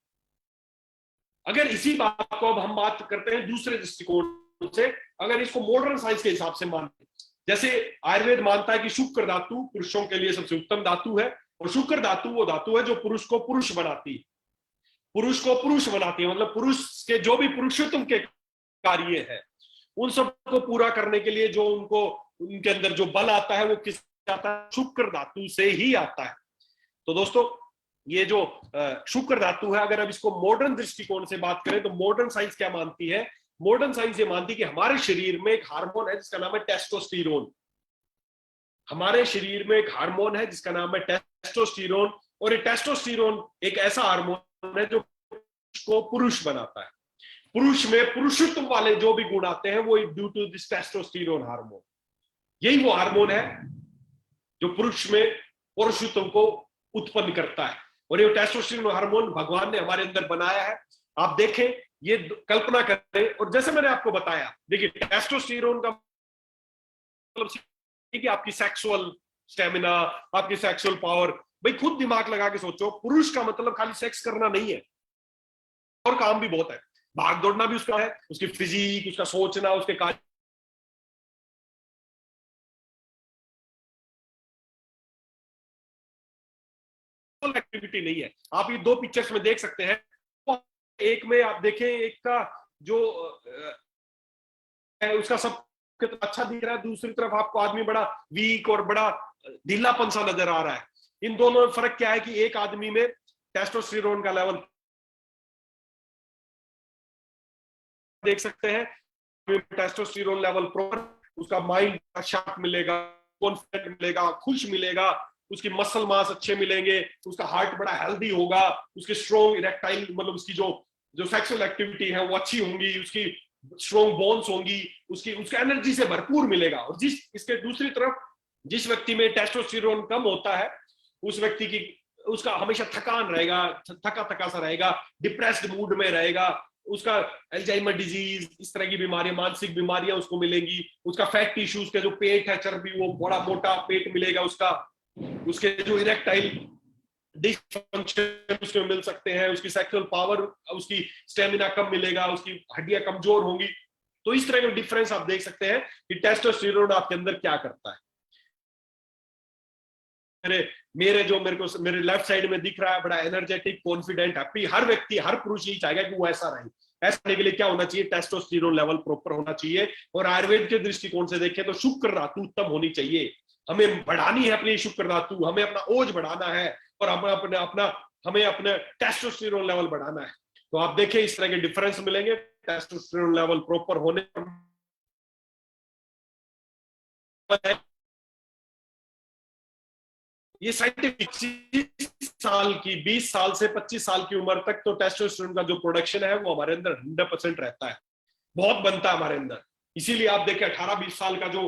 अगर इसी बात को अब हम बात करते हैं दूसरे दृष्टिकोण से, अगर इसको मॉडर्न साइंस के हिसाब से मानते, जैसे आयुर्वेद मानता है कि शुक्र धातु पुरुषों के लिए सबसे उत्तम धातु है, और शुक्र धातु वो धातु है जो पुरुष को पुरुष बनाती है, पुरुष को पुरुष बनाती है, मतलब पुरुष के जो भी पुरुषोत्तम के कार्य है उन सब को पूरा करने के लिए जो उनको उनके अंदर जो बल आता है वो किस आता है, शुक्र धातु से ही आता है। तो दोस्तों ये जो शुक्र धातु है, अगर अब इसको मॉडर्न दृष्टिकोण से बात करें तो मॉडर्न साइंस क्या मानती है, मॉडर्न साइंस ये मानती है कि हमारे शरीर में एक हार्मोन है जिसका नाम है टेस्टोस्टेरोन। हमारे शरीर में एक हार्मोन है जिसका नाम है टेस्टोस्टेरोन, और ये टेस्टोस्टेरोन एक ऐसा हार्मोन है जो को पुरुष बनाता है। पुरुष में पुरुषत्व वाले जो भी गुण आते हैं वो due to this testosterone hormone. यही वो हार्मोन है जो पुरुष में पुरुषत्व को उत्पन्न करता है, और ये टेस्टोस्टेरोन हार्मोन भगवान ने हमारे अंदर बनाया है। आप देखें, ये कल्पना करें, और जैसे मैंने आपको बताया, देखिए टेस्टोस्टेरोन का मतलब कि आपकी सेक्सुअल स्टेमिना, आपकी सेक्सुअल पावर, भाई खुद दिमाग लगा के सोचो, पुरुष का मतलब खाली सेक्स करना नहीं है, और काम भी बहुत है, भाग दौड़ना भी उसका है, उसकी फिजिक, उसका सोचना, उसके कार्य एक्टिविटी नहीं है। आप ये दो पिक्चर्स में देख सकते हैं, एक में आप देखें, एक का जो है उसका सब अच्छा दिख रहा है, दूसरी तरफ आपको आदमी बड़ा वीक और बड़ा ढीलापन सा नजर आ रहा है। इन दोनों में फर्क क्या है कि एक आदमी में टेस्टोस्टेरोन का लेवल देख सकते हैं, टेस्टोस्टेरोन लेवल प्रॉपर, उसका माइंड शार्प मिलेगा, कॉन्फिडेंट मिलेगा, खुश मिलेगा, उसकी मसल मास अच्छे मिलेंगे, उसका हार्ट बड़ा हेल्दी होगा, उसकी स्ट्रॉन्ग इरेक्टाइल मतलब उसकी जो सेक्सुअल एक्टिविटी है वो अच्छी होंगी, उसकी स्ट्रॉन्ग बोन्स होंगी, उसका एनर्जी से भरपूर मिलेगा। और इसके दूसरी तरफ जिस व्यक्ति में टेस्टोस्टेरोन कम होता है, उस व्यक्ति की उसका हमेशा थकान रहेगा, थका थका सा रहेगा, डिप्रेस्ड मूड में रहेगा, उसका अल्जाइमर डिजीज, इस तरह की बीमारियां, मानसिक बीमारियां उसको मिलेंगी, उसका फैट टिश्यूज का जो पेट है, चर्बी, वो बड़ा मोटा पेट मिलेगा उसका, उसके जो इरेक्टाइल डिसफंक्शन उसमें मिल सकते हैं, उसकी सेक्सुअल पावर, उसकी स्टेमिना कम मिलेगा, उसकी हड्डियां कमजोर होंगी। तो इस तरह का डिफरेंस आप देख सकते हैं कि टेस्टोस्टेरोन आपके अंदर क्या करता है। मेरे लेफ्ट साइड में दिख रहा है बड़ा एनर्जेटिक, कॉन्फिडेंट, हैप्पी। हर व्यक्ति, हर पुरुष यही चाहेगा कि वो ऐसा रहे। ऐसा होने के लिए क्या होना चाहिए? टेस्टोस्टेरोन लेवल प्रॉपर होना चाहिए। और आयुर्वेद के दृष्टिकोण से देखें तो शुक्र धातु उत्तम होनी चाहिए। हमें बढ़ानी है अपनी शुक्र धातु, हमें अपना ओज बढ़ाना है, और हमें अपने टेस्टोस्टेरोन लेवल बढ़ाना है। तो आप देखें इस तरह के डिफरेंस मिलेंगे टेस्टोस्टेरोन लेवल प्रॉपर होने पर। ये साइंटिफिक 20 साल से 25 साल की उम्र तक तो टेस्टोस्टेरोन का जो प्रोडक्शन है वो हमारे अंदर 100% रहता है, बहुत बनता है हमारे अंदर। इसीलिए आप देखें 18-20 साल का जो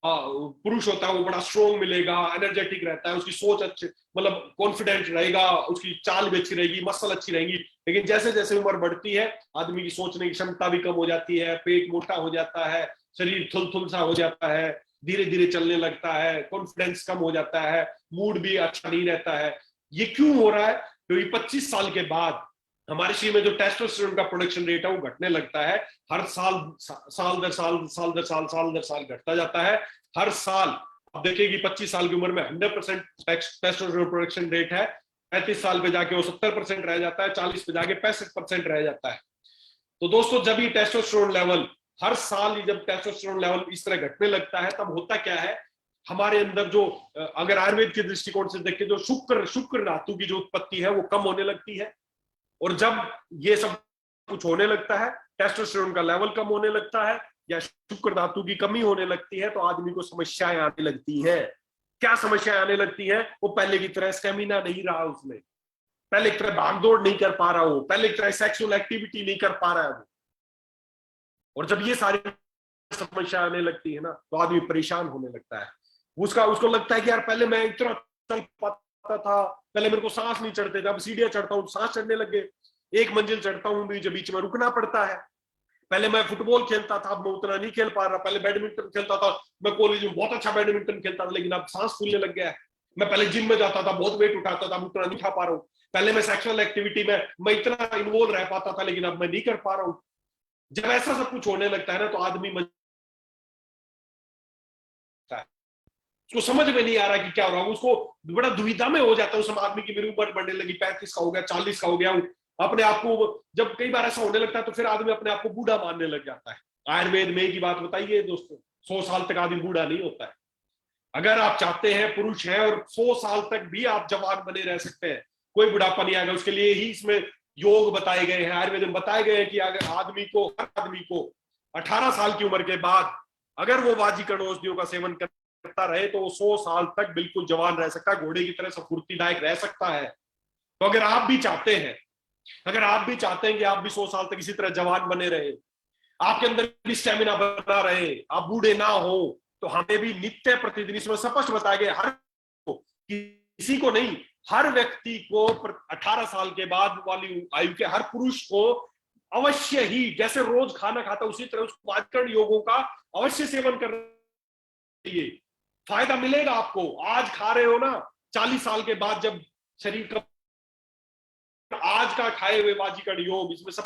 पुरुष होता है वो बड़ा स्ट्रोंग मिलेगा, एनर्जेटिक रहता है, उसकी सोच अच्छी, मतलब कॉन्फिडेंट रहेगा, उसकी चाल भी अच्छी रहेगी, मसल अच्छी रहेगी। लेकिन जैसे जैसे उम्र बढ़ती है आदमी की सोचने की क्षमता भी कम हो जाती है, पेट मोटा हो जाता है, शरीर थुल सा हो जाता है, धीरे धीरे चलने लगता है, कॉन्फिडेंस कम हो जाता है, मूड भी अच्छा नहीं रहता है। ये क्यों हो रहा है? क्योंकि 25 साल के बाद हमारे शरीर में जो टेस्टोस्टेरोन का प्रोडक्शन रेट है वो घटने लगता है। हर साल दर साल घटता जाता है। हर साल आप देखिए कि 25 साल की उम्र में 100% टेस्टोस्टेरोन प्रोडक्शन रेट है, 35 साल पे जाके वो 70% रह जाता है, 40 पे जाके 65% रह जाता है। तो दोस्तों जब ये टेस्टोस्टेरोन लेवल हर साल, जब टेस्टोस्टेरोन लेवल इस तरह घटने लगता है, तब होता क्या है हमारे अंदर जो, अगर आयुर्वेद के दृष्टिकोण से देखें, जो शुक्र धातु की जो उत्पत्ति है वो कम होने लगती है। और जब ये सब कुछ होने लगता है, टेस्टोस्टेरोन का लेवल कम होने लगता है या शुक्र धातु की कमी होने लगती है, तो आदमी को समस्याएं आने लगती हैं। क्या समस्याएं आने लगती हैं? वो पहले की तरह स्टेमिना नहीं रहा उसमें, पहले की तरह भागदौड़ नहीं कर पा रहा हो, पहले की तरह सेक्सुअल एक्टिविटी नहीं कर पा रहा है वो। और जब ये सारी समस्या आने लगती है ना, तो आदमी परेशान होने लगता है। उसको लगता है कि यार पहले मैं इतना चल पाता था, पहले मेरे को सांस नहीं चढ़ते थे, अब सीढ़ियां चढ़ता हूँ सांस चढ़ने लग गए, एक मंजिल चढ़ता हूँ बीच में रुकना पड़ता है। पहले मैं फुटबॉल खेलता था, अब मैं उतना नहीं खेल पा रहा। पहले बैडमिंटन खेलता था, मैं कॉलेज में बहुत अच्छा बैडमिंटन खेलता था, लेकिन अब सांस फूलने लग गया है। मैं पहले जिम में जाता था, बहुत वेट उठाता था, अब उतना नहीं खा पा रहा हूँ। पहले मैं सेक्सुअल एक्टिविटी में मैं इतना इन्वॉल्व रह पाता था, लेकिन अब मैं नहीं कर पा रहा हूँ। जब ऐसा सब कुछ होने लगता है ना, तो आदमी उसको समझ में नहीं आ रहा कि क्या हो रहा है, उसको बड़ा दुविधा में हो जाता है। उस आदमी की मेरी उम्र बढ़ने लगी, 35 का हो गया, 40 का हो गया हूं, अपने आप को, जब कई बार ऐसा होने लगता है तो फिर आदमी अपने आप को बूढ़ा मानने लग जाता है। आयुर्वेद में की बात बताइए दोस्तों, 100 साल तक आदमी बूढ़ा नहीं होता है। अगर आप चाहते हैं, पुरुष हैं और 100 साल तक भी आप जवान बने रह सकते हैं, कोई बुढ़ापा नहीं आएगा। उसके लिए ही इसमें योग बताए गए हैं, आयुर्वेद में बताए गए हैं कि अगर हर आदमी को 18 साल की उम्र के बाद अगर वो वाजिकरण औषधियों का सेवन करता रहे तो वो 100 साल तक बिल्कुल जवान रह सकता है, घोड़े की तरह स्फूर्तिदायक रह सकता है। तो अगर आप भी चाहते हैं कि आप भी 100 साल तक इसी तरह जवान बने रहे, आपके अंदर भी स्टेमिना बना रहे, आप बूढ़े ना हो, तो हमें भी नित्य प्रतिदिन, इसमें स्पष्ट बताया गया हर को, किसी को नहीं, हर व्यक्ति को 18 साल के बाद वाली आयु के हर पुरुष को अवश्य ही, जैसे रोज खाना खाता उसी तरह उसको वाजिकरण योगों का अवश्य सेवन करना चाहिए। फायदा मिलेगा आपको। आज खा रहे हो ना, 40 साल के बाद जब शरीर का आज का खाए हुए वाजिकरण योग इसमें सब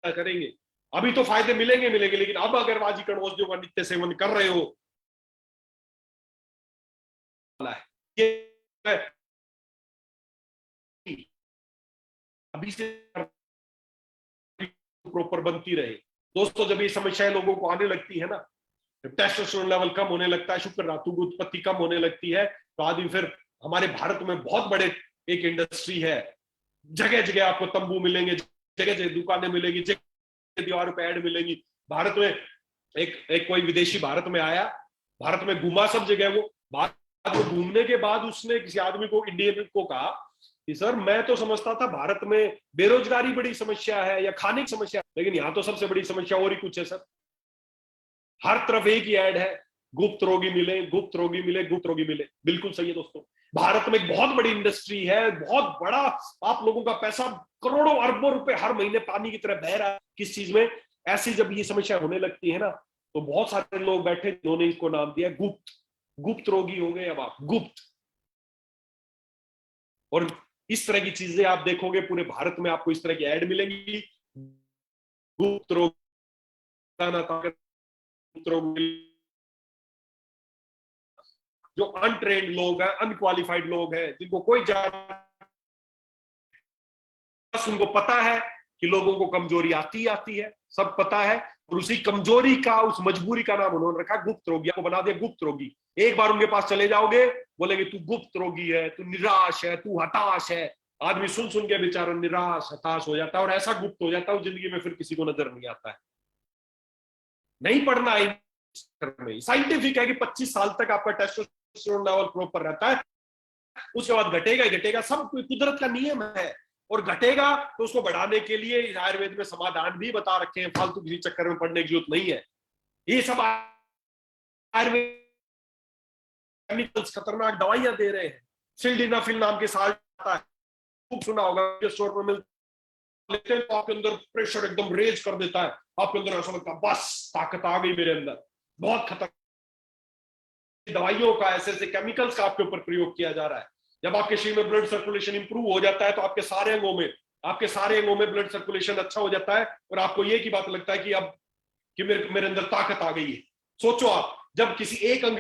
करेंगे, अभी तो फायदे मिलेंगे, लेकिन अब अगर वाजिकरण औषधियों का नित्य सेवन कर रहे हो, ये अभी से प्रॉपर बनती रहे। दोस्तों जब ये समस्याएं लोगों को आने लगती है ना, टेस्टोस्टेरोन लेवल कम होने लगता है, शुक्र धातु की उत्पत्ति कम होने लगती है, तो आदमी फिर, हमारे भारत में बहुत बड़े एक इंडस्ट्री है, जगह जगह आपको तंबू मिलेंगे, जगह जगह दुकानें मिलेंगी, जगह दीवारों पे ऐड मिलेंगी। भारत में एक कोई विदेशी भारत में आया, भारत में घूमा सब जगह, वो भारत में घूमने के बाद उसने किसी आदमी को, इंडियन को कहा कि सर मैं तो समझता था भारत में बेरोजगारी बड़ी समस्या है या खाने की समस्या, लेकिन यहाँ तो सबसे बड़ी समस्या और ही कुछ है सर। हर तरफ एक ही ऐड है, गुप्त रोगी मिले, गुप्त रोगी मिले, गुप्त रोगी मिले। बिल्कुल सही है दोस्तों, भारत में एक बहुत बड़ी इंडस्ट्री है, बहुत बड़ा, आप लोगों का पैसा करोड़ों अरबों रुपए हर महीने पानी की तरह बह रहा है किस चीज में। ऐसी जब ये समस्या होने लगती है ना, तो बहुत सारे लोग बैठे जिन्होंने इसको नाम दिया गुप्त, गुप्त रोगी हो गए अब आप, गुप्त। और इस तरह की चीजें आप देखोगे पूरे भारत में, आपको इस तरह की ऐड मिलेंगी, गुप्त रोग, गुप्त रोग। जो अनट्रेन्ड लोग हैं, अनक्वालिफाइड लोग हैं, जिनको कोई बस उनको पता है कि लोगों को कमजोरी आती है, सब पता है, और उसी कमजोरी का, उस मजबूरी का नाम उन्होंने रखा गुप्त रोगी। आपको बना दिया गुप्त रोगी। एक बार उनके पास चले जाओगे, बोलेंगे तू गुप्त रोगी है, तू निराश है, तू हताश है। आदमी सुन सुन के बेचारा निराश हताश हो जाता है, और ऐसा गुप्त हो जाता है जिंदगी में फिर किसी को नजर नहीं आता है। नहीं पढ़ना है, साइंटिफिक है कि 25 साल तक आपका टेस्टोस्टेरोन लेवल प्रॉपर रहता है, उसके बाद घटेगा ही घटेगा, सब कुदरत का नियम है। और घटेगा तो उसको बढ़ाने के लिए आयुर्वेद में समाधान भी बता रखे हैं, फालतू किसी चक्कर में पड़ने की जरूरत नहीं है। ये सब आयुर्वेद केमिकल्स, खतरनाक दवाइयां दे रहे हैं। सिल्डेनाफिल नाम के साल्ट आता है, खूब सुना होगा, स्टोर में लेते हैं तो आपके अंदर प्रेशर एकदम रेज कर देता है, आपके अंदर ऐसा लगता है बस ताकत आ गई मेरे अंदर। बहुत खतरनाक दवाइयों का, ऐसे ऐसे केमिकल्स का आपके ऊपर प्रयोग किया जा रहा है। जब आपके शरीर में ब्लड सर्कुलेशन इंप्रूव हो जाता है तो आपके सारे अंगों में ब्लड सर्कुलेशन अच्छा हो जाता है, और आपको ये की बात लगता है कि अब कि मेरे अंदर ताकत आ गई है। सोचो आप, जब किसी एक अंग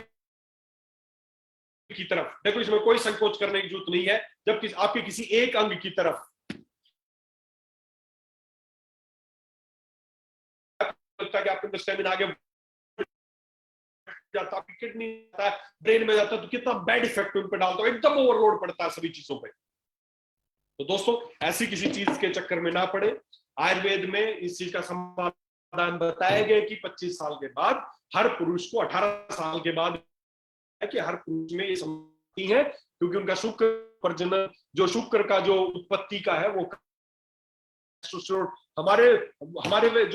की तरफ, देखो इसमें कोई संकोच करने की जरूरत नहीं है, जब आपके किसी एक अंग की तरफ लगता है कि आपके अंदर स्टेमिना आ गया, जाता है, किडनी जाता है, ब्रेन में जाता है, तो कितना बैड इफेक्ट उन पर डालता है, एकदम ओवरलोड पड़ता है सभी चीजों पे। तो दोस्तों ऐसी किसी चीज के चक्कर में ना पड़े। आयुर्वेद में इस चीज का समाधान बताया गया कि 25 साल के बाद हर पुरुष को, 18 साल के बाद है कि हर पुरुष में ये समझती है, क्योंकि उनका शुक्र प्रजनन, जो शुक्र का जो उत्पत्ति का है वो हमारे हमारे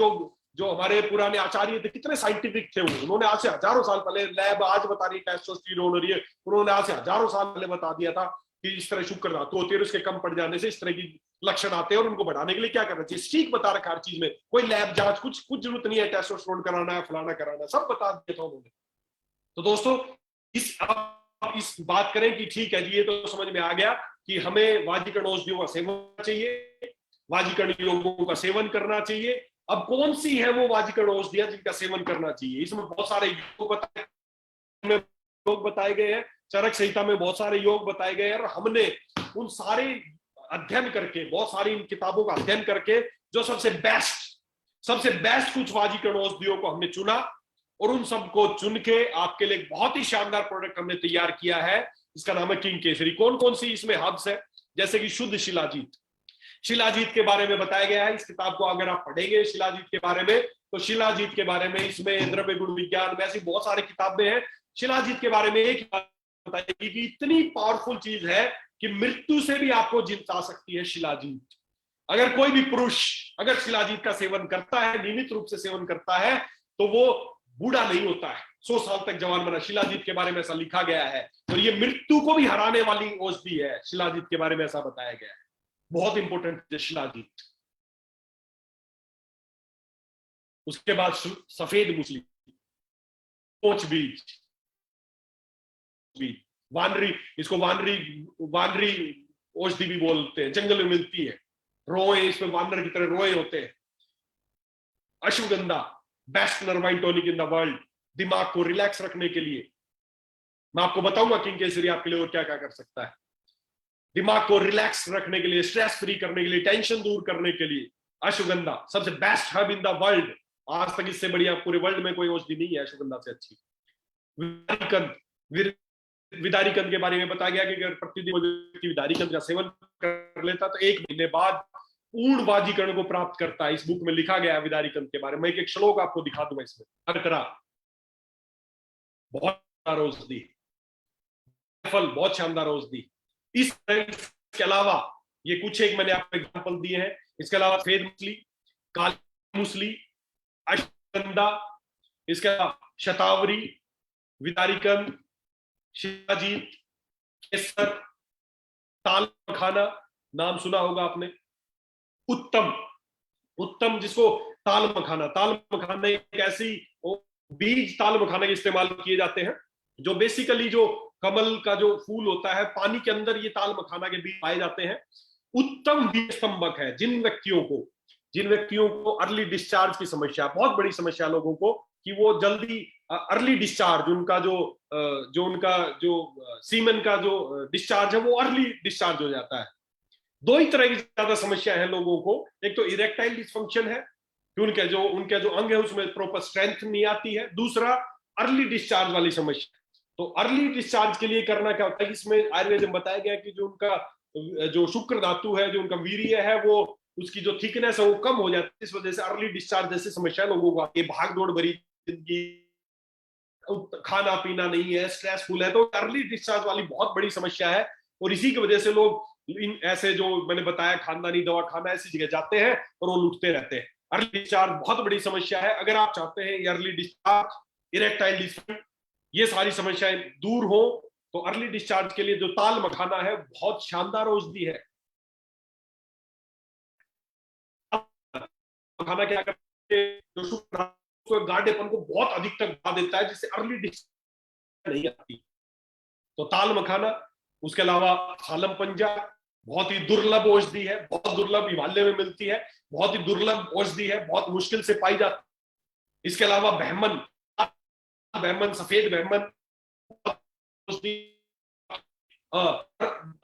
जो हमारे पुराने आचार्य थे कितने साइंटिफिक थे, उन्होंने आज से हजारों साल पहले, लैब आज बता रही टेस्टोस्टेरोन हो रही है, उन्होंने आज से हजारों साल पहले बता दिया था कि इस तरह शुक्र धातु होती है, उसके कम पड़ जाने से इस तरह की लक्षण आते हैं, और उनको बढ़ाने के लिए क्या करना चाहिए, ठीक बता रखा हर चीज में। कोई लैब जांच कुछ जरूरत नहीं है, टेस्टोस्टेरोन कराना है, फलाना कराना है, सब बता दिया था उन्होंने। तो दोस्तों आप इस बात करें कि ठीक है जी, ये तो समझ में आ गया कि हमें वाजीकरण औषधियों का सेवन करना चाहिए, वाजीकरण योगों का सेवन करना चाहिए। अब कौन सी है वो वाजीकरण औषधियां जिनका सेवन करना चाहिए? इसमें बहुत सारे योग बताए गए हैं, चरक संहिता में बहुत सारे योग बताए गए हैं, और हमने उन सारे अध्ययन करके, बहुत सारी इन किताबों का अध्ययन करके जो सबसे बेस्ट कुछ वाजीकरण औषधियों को हमने चुना, और उन सबको चुन के आपके लिए एक बहुत ही शानदार प्रोडक्ट हमने तैयार किया है, इसका नाम है किंग केसरी। कौन कौन सी इसमें हब्स है? जैसे कि शुद्ध शिलाजीत, शिलाजीत के बारे में बताया गया है। इस किताब को अगर आप पढ़ेंगे शिलाजीत के बारे में, तो शिलाजीत के बारे में, इसमें द्रव्य गुण विज्ञान में ऐसी बहुत सारी किताबें हैं। शिलाजीत के बारे में एक बात बताएगी कि इतनी पावरफुल चीज है कि मृत्यु से भी आपको जिता सकती है शिलाजीत। अगर कोई भी पुरुष अगर शिलाजीत का सेवन करता है, नियमित रूप से सेवन करता है, तो वो बूढ़ा नहीं होता है, 100 साल तक जवान बना। शिलाजीत के बारे में ऐसा लिखा गया है, और ये मृत्यु को भी हराने वाली औषधि है, शिलाजीत के बारे में ऐसा बताया गया है। बहुत इंपॉर्टेंट है शिलाजीत। उसके बाद सफेद मूसली, पोच बीज, वानरी, इसको वानरी औषधि भी बोलते हैं, जंगल में मिलती है। रोए, इसमें वानर की तरह रोए होते हैं। Ashwagandha, best nervine tonic in the world, दिमाग को रिलैक्स रखने के लिए। मैं आपको बताऊंगा किंग केसरी आपके लिए और क्या क्या कर सकता है। दिमाग को रिलैक्स रखने के लिए, स्ट्रेस फ्री करने के लिए, टेंशन दूर करने के लिए अश्वगंधा सबसे best hub in the world. आज तक इससे बढ़िया पूरे वर्ल्ड में कोई औषधि नहीं है अश्वगंधा से अच्छी। विदारीकंद के बारे में बताया गया कि अगर प्रतिदिन विदारीकंद का सेवन कर लेता तो 1 महीने बाद पूर्ण वाजीकरण को प्राप्त करता है। इस बुक में लिखा गया है विदारीकंद के बारे में। एक श्लोक आपको दिखा दूंगा इसमें। अरकरा बहुत शानदार औषधि, फल बहुत शानदार औषधि। इसके अलावा ये कुछ एक मैंने आपको एग्जांपल दिए हैं। इसके अलावा सफेद मूसली, काली मूसली, अश्वगंधा, इसके अलावा शतावरी, विदारीकंद, शिलाजीत, केसर, ताल मखाना नाम सुना होगा आपने, उत्तम जिसको ताल मखाना एक ऐसी बीज ताल मखाने के इस्तेमाल किए जाते हैं जो बेसिकली जो कमल का जो फूल होता है, पानी के अंदर ये ताल मखाना के बीज पाए जाते हैं। उत्तम वीर्य स्तंभक है जिन व्यक्तियों को अर्ली डिस्चार्ज की समस्या, बहुत बड़ी समस्या लोगों को, कि वो जल्दी अर्ली डिस्चार्ज, उनका जो सीमेन का जो डिस्चार्ज है वो अर्ली डिस्चार्ज हो जाता है। दो ही तरह की ज्यादा समस्या है लोगों को। एक तो इरेक्टाइल डिस्फंक्शन है कि उनके जो अंग है उसमें प्रॉपर स्ट्रेंथ नहीं आती है। दूसरा अर्ली डिस्चार्ज वाली समस्या। तो अर्ली डिस्चार्ज के लिए करना क्या होता है, इसमें आयुर्वेद में बताया गया कि जो उनका जो शुक्र धातु है, जो उनका वीर्य है, वो उसकी जो थिकनेस है वो कम हो जाती है। इस वजह से अर्ली डिस्चार्ज जैसी समस्या लोगों को आती है। भाग दौड़ भरी जिंदगी, खाना पीना नहीं है, स्ट्रेसफुल है, तो अर्ली डिस्चार्ज वाली बहुत बड़ी समस्या है। और इसी की वजह से लोग इन ऐसे जो मैंने बताया खानदानी दवा खाना ऐसी जगह जाते हैं और वो लुटते रहते हैं। अर्ली डिस्चार्ज बहुत बड़ी समस्या है। अगर आप चाहते हैं अर्ली डिस्चार्ज, इरेक्टाइल डिस्फंक्शन, ये सारी समस्याएं दूर हो, तो अर्ली डिस्चार्ज के लिए जो ताल मखाना है बहुत शानदार औषधि है। मखाना क्या करते हैं, जो शुक्र गाढ़ेपन को बहुत अधिक तक बढ़ा देता है, जिससे अर्ली डिस्चार्ज नहीं आती। तो ताल मखाना, उसके अलावा सालम पंजा बहुत ही दुर्लभ औषधि है, बहुत दुर्लभ, हिमालय में मिलती है, बहुत ही दुर्लभ औषधि है, बहुत मुश्किल से पाई जाती है। इसके अलावा बहमन, सफेद बहमन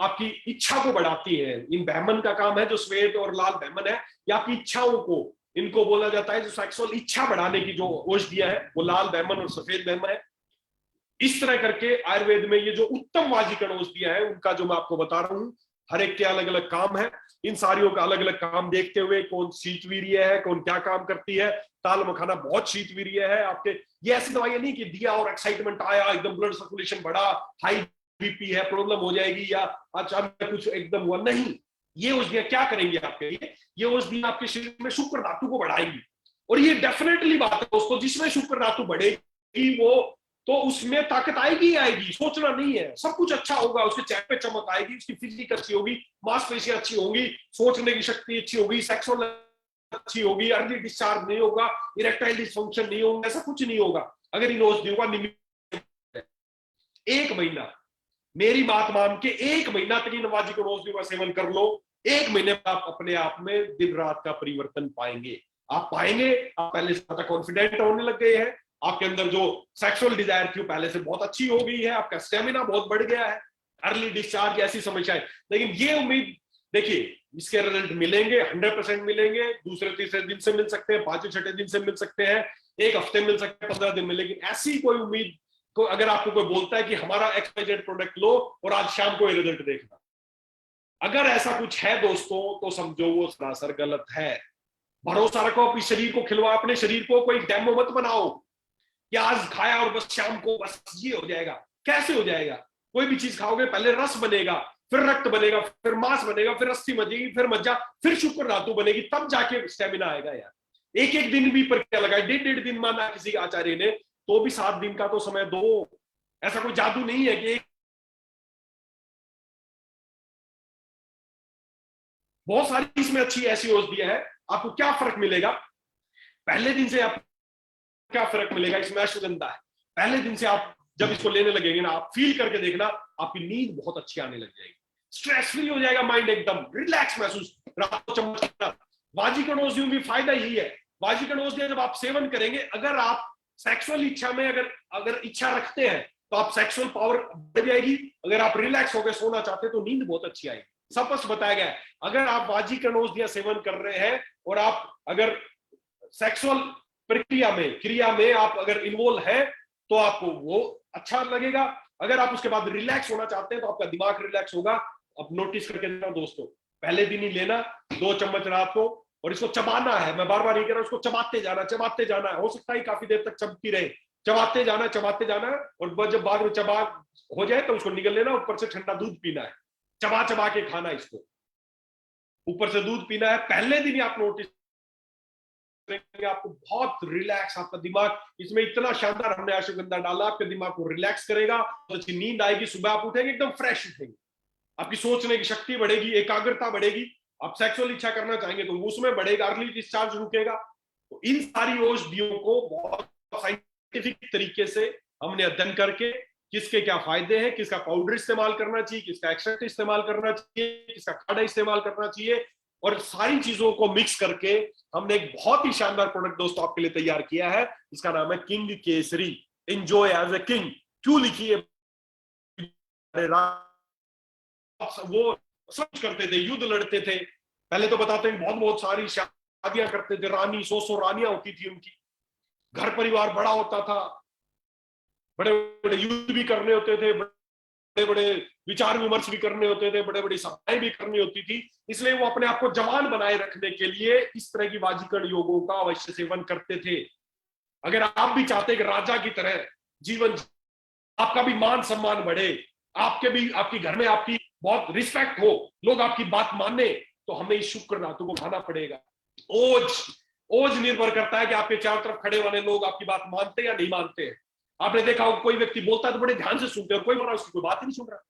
आपकी इच्छा को बढ़ाती है। इन बहमन का काम है, जो श्वेत और लाल बहमन है, ये आपकी इच्छाओं को, इनको बोला जाता है जो सेक्सुअल इच्छा बढ़ाने की जो औषधियां है, वो लाल बहमन और सफेद बहमन है। इस तरह करके आयुर्वेद में ये जो उत्तम वाजीकरण औषधियां हैं, उनका जो मैं आपको बता रहा हूं, हर एक के अलग अलग काम है। इन सारियों का अलग अलग काम देखते हुए कौन शीतवीर्य है, कौन क्या काम करती है। ताल मखाना बहुत शीतवीर्य है आपके। ये ऐसी दवाइयां नहीं कि दिया और एक्साइटमेंट आया, एकदम ब्लड सर्कुलेशन बढ़ा, हाई बीपी है, प्रॉब्लम हो जाएगी, या अचानक कुछ एकदम हुआ, नहीं। ये औषधियां क्या करेंगी आपके लिए, ये औषधियां आपके शरीर में शुक्र धातु को बढ़ाएंगी। और ये डेफिनेटली बात है दोस्तों, जिसमें शुक्र धातु बढ़ेगी वो, तो उसमें ताकत आएगी ही आएगी, सोचना नहीं है, सब कुछ अच्छा होगा, उसके चेहरे पे चमक आएगी, उसकी फिजिक अच्छी होगी, मांसपेशियां अच्छी होंगी, सोचने की शक्ति अच्छी होगी, सेक्सुअल अच्छी होगी, अर्ली डिस्चार्ज नहीं होगा, इरेक्टाइल डिसफंक्शन नहीं होगा, ऐसा कुछ नहीं होगा अगर इन औषधियों का नियमित 1 महीना, मेरी बात मान के 1 महीना तक इन वाजिकरण औषधियों का सेवन कर लो। 1 महीने में आप अपने आप में दिन रात का परिवर्तन पाएंगे। आप पाएंगे, आप पहले से ज्यादा कॉन्फिडेंट होने लग गए हैं, आपके अंदर जो सेक्सुअल डिजायर थी पहले से बहुत अच्छी हो गई है, आपका स्टेमिना बहुत बढ़ गया है, अर्ली डिस्चार्ज ऐसी समस्याएं। लेकिन ये उम्मीद देखिए, इसके रिजल्ट मिलेंगे, 100% मिलेंगे, दूसरे तीसरे दिन से मिल सकते हैं, पांचवें छठे दिन से मिल सकते हैं, 1 हफ्ते मिल सकते हैं, 15 दिन में। लेकिन ऐसी कोई उम्मीद को अगर आपको कोई बोलता है कि हमारा एक्सपायर्ड प्रोडक्ट लो और आज शाम को ये रिजल्ट देखना, अगर ऐसा कुछ है दोस्तों, तो समझो वो सरासर गलत है। भरोसा रखो अपने शरीर को, खिलवा अपने शरीर को, कोई डेमो मत बनाओ कि आज खाया और बस शाम को बस ये हो जाएगा। कैसे हो जाएगा? कोई भी चीज खाओगे पहले रस बनेगा, फिर रक्त बनेगा, फिर मांस बनेगा, फिर अस्थि बनेगी, फिर मज्जा, फिर शुक्र धातु बनेगी, तब जाके स्टेमिना आएगा यार। एक एक दिन भी प्रक्रिया लगाई, 1.5 दिन माना किसी आचार्य ने, तो भी 7 दिन का तो समय दो। ऐसा कोई जादू नहीं है कि बहुत सारी इसमें अच्छी ऐसी औषधियां है। आपको क्या फर्क मिलेगा पहले दिन से? आप क्या फर्क मिलेगा? इसमें अश्वगंधा है, पहले दिन से आप जब इसको लेने लगेंगे ना, आप फील करके देखना, आपकी नींद बहुत अच्छी आने लग जाएगी, स्ट्रेस फ्री हो जाएगा, माइंड एकदम रिलैक्स महसूस, रात को चमकना। वाजिकरण औषधियों में फायदा यही है, वाजिकरण औषधियां जब आप सेवन करेंगे, अगर आप सेक्सुअल इच्छा में अगर इच्छा रखते हैं तो आप सेक्सुअल पावर बढ़ जाएगी। अगर आप रिलैक्स होकर सोना चाहते हैं तो नींद बहुत अच्छी आएगी। सब कुछ बताया गया है। अगर आप वाजिकरण औषधियां सेवन कर रहे हैं और आप अगर सेक्सुअल क्रिया में आप अगर इन्वॉल्व है, तो आपको वो अच्छा लगेगा। अगर आप उसके बाद रिलैक्स होना चाहते हैं तो आपका दिमाग रिलैक्स होगा। अब नोटिस करके देखना दोस्तों, पहले दिन ही लेना 2 चम्मच रात को, और इसको चबाना है। मैं बार बार ये कह रहा हूं, इसको चबाते जाना है। हो सकता है काफी देर तक चबती रहे, चबाते जाना है। और जब बाद में चबा हो जाए तो उसको निगल लेना, ऊपर से ठंडा दूध पीना है, चबा के खाना, इसको ऊपर से दूध पीना है। पहले दिन ही आप नोटिस आपको बहुत रिलैक्स, आपका दिमाग, इसमें इतना शानदार हमने अश्वगंधा डाला, आपके दिमाग को रिलैक्स करेगा, तो अच्छी नींद आएगी, सुबह आप उठेंगे एकदम फ्रेश उठेंगे, आपकी सोचने की शक्ति बढ़ेगी, एकाग्रता बढ़ेगी, आप सेक्सुअल इच्छा करना चाहेंगे तो उसमें बढ़ेगा, अर्ली डिस्चार्ज रुकेगा। तो इन सारी औषधियों को बहुत साइंटिफिक तरीके से हमने अध्ययन करके किसके क्या फायदे हैं, किसका पाउडर इस्तेमाल करना चाहिए, किसका एक्सट्रैक्ट इस्तेमाल करना चाहिए, किसका काढ़ा इस्तेमाल करना चाहिए, और सारी चीजों को मिक्स करके हमने एक बहुत ही शानदार प्रोडक्ट दोस्तों आपके लिए तैयार किया है। इसका नाम है King Kesari, enjoy as a king. क्यों लिखी है? वो सब करते थे, युद्ध लड़ते थे। पहले तो बताते हैं बहुत बहुत सारी शादियां करते थे, रानी 100 रानियां होती थी उनकी, घर परिवार बड़ा होता था, बड़े बड़े युद्ध भी करने होते थे, बड़े बड़े विचार विमर्श भी करने होते थे, बड़े बड़ी सभाएं भी करनी होती थी। इसलिए वो अपने आप को जवान बनाए रखने के लिए इस तरह की वाजिकरण योगों का अवश्य सेवन करते थे। अगर आप भी चाहते कि राजा की तरह जीवन, आपका भी मान सम्मान बढ़े, आपके घर में आपकी बहुत रिस्पेक्ट हो, लोग आपकी बात माने, तो हमें इस शुक्र धातु को खाना पड़ेगा। ओज ओज निर्भर करता है कि आपके चारों तरफ खड़े वाले लोग आपकी बात मानते या नहीं मानते हैं। आपने देखा हो कोई व्यक्ति बोलता है तो बड़े ध्यान से सुनते हैं, और कोई बोल रहा है उसकी कोई बात ही नहीं सुन रहा।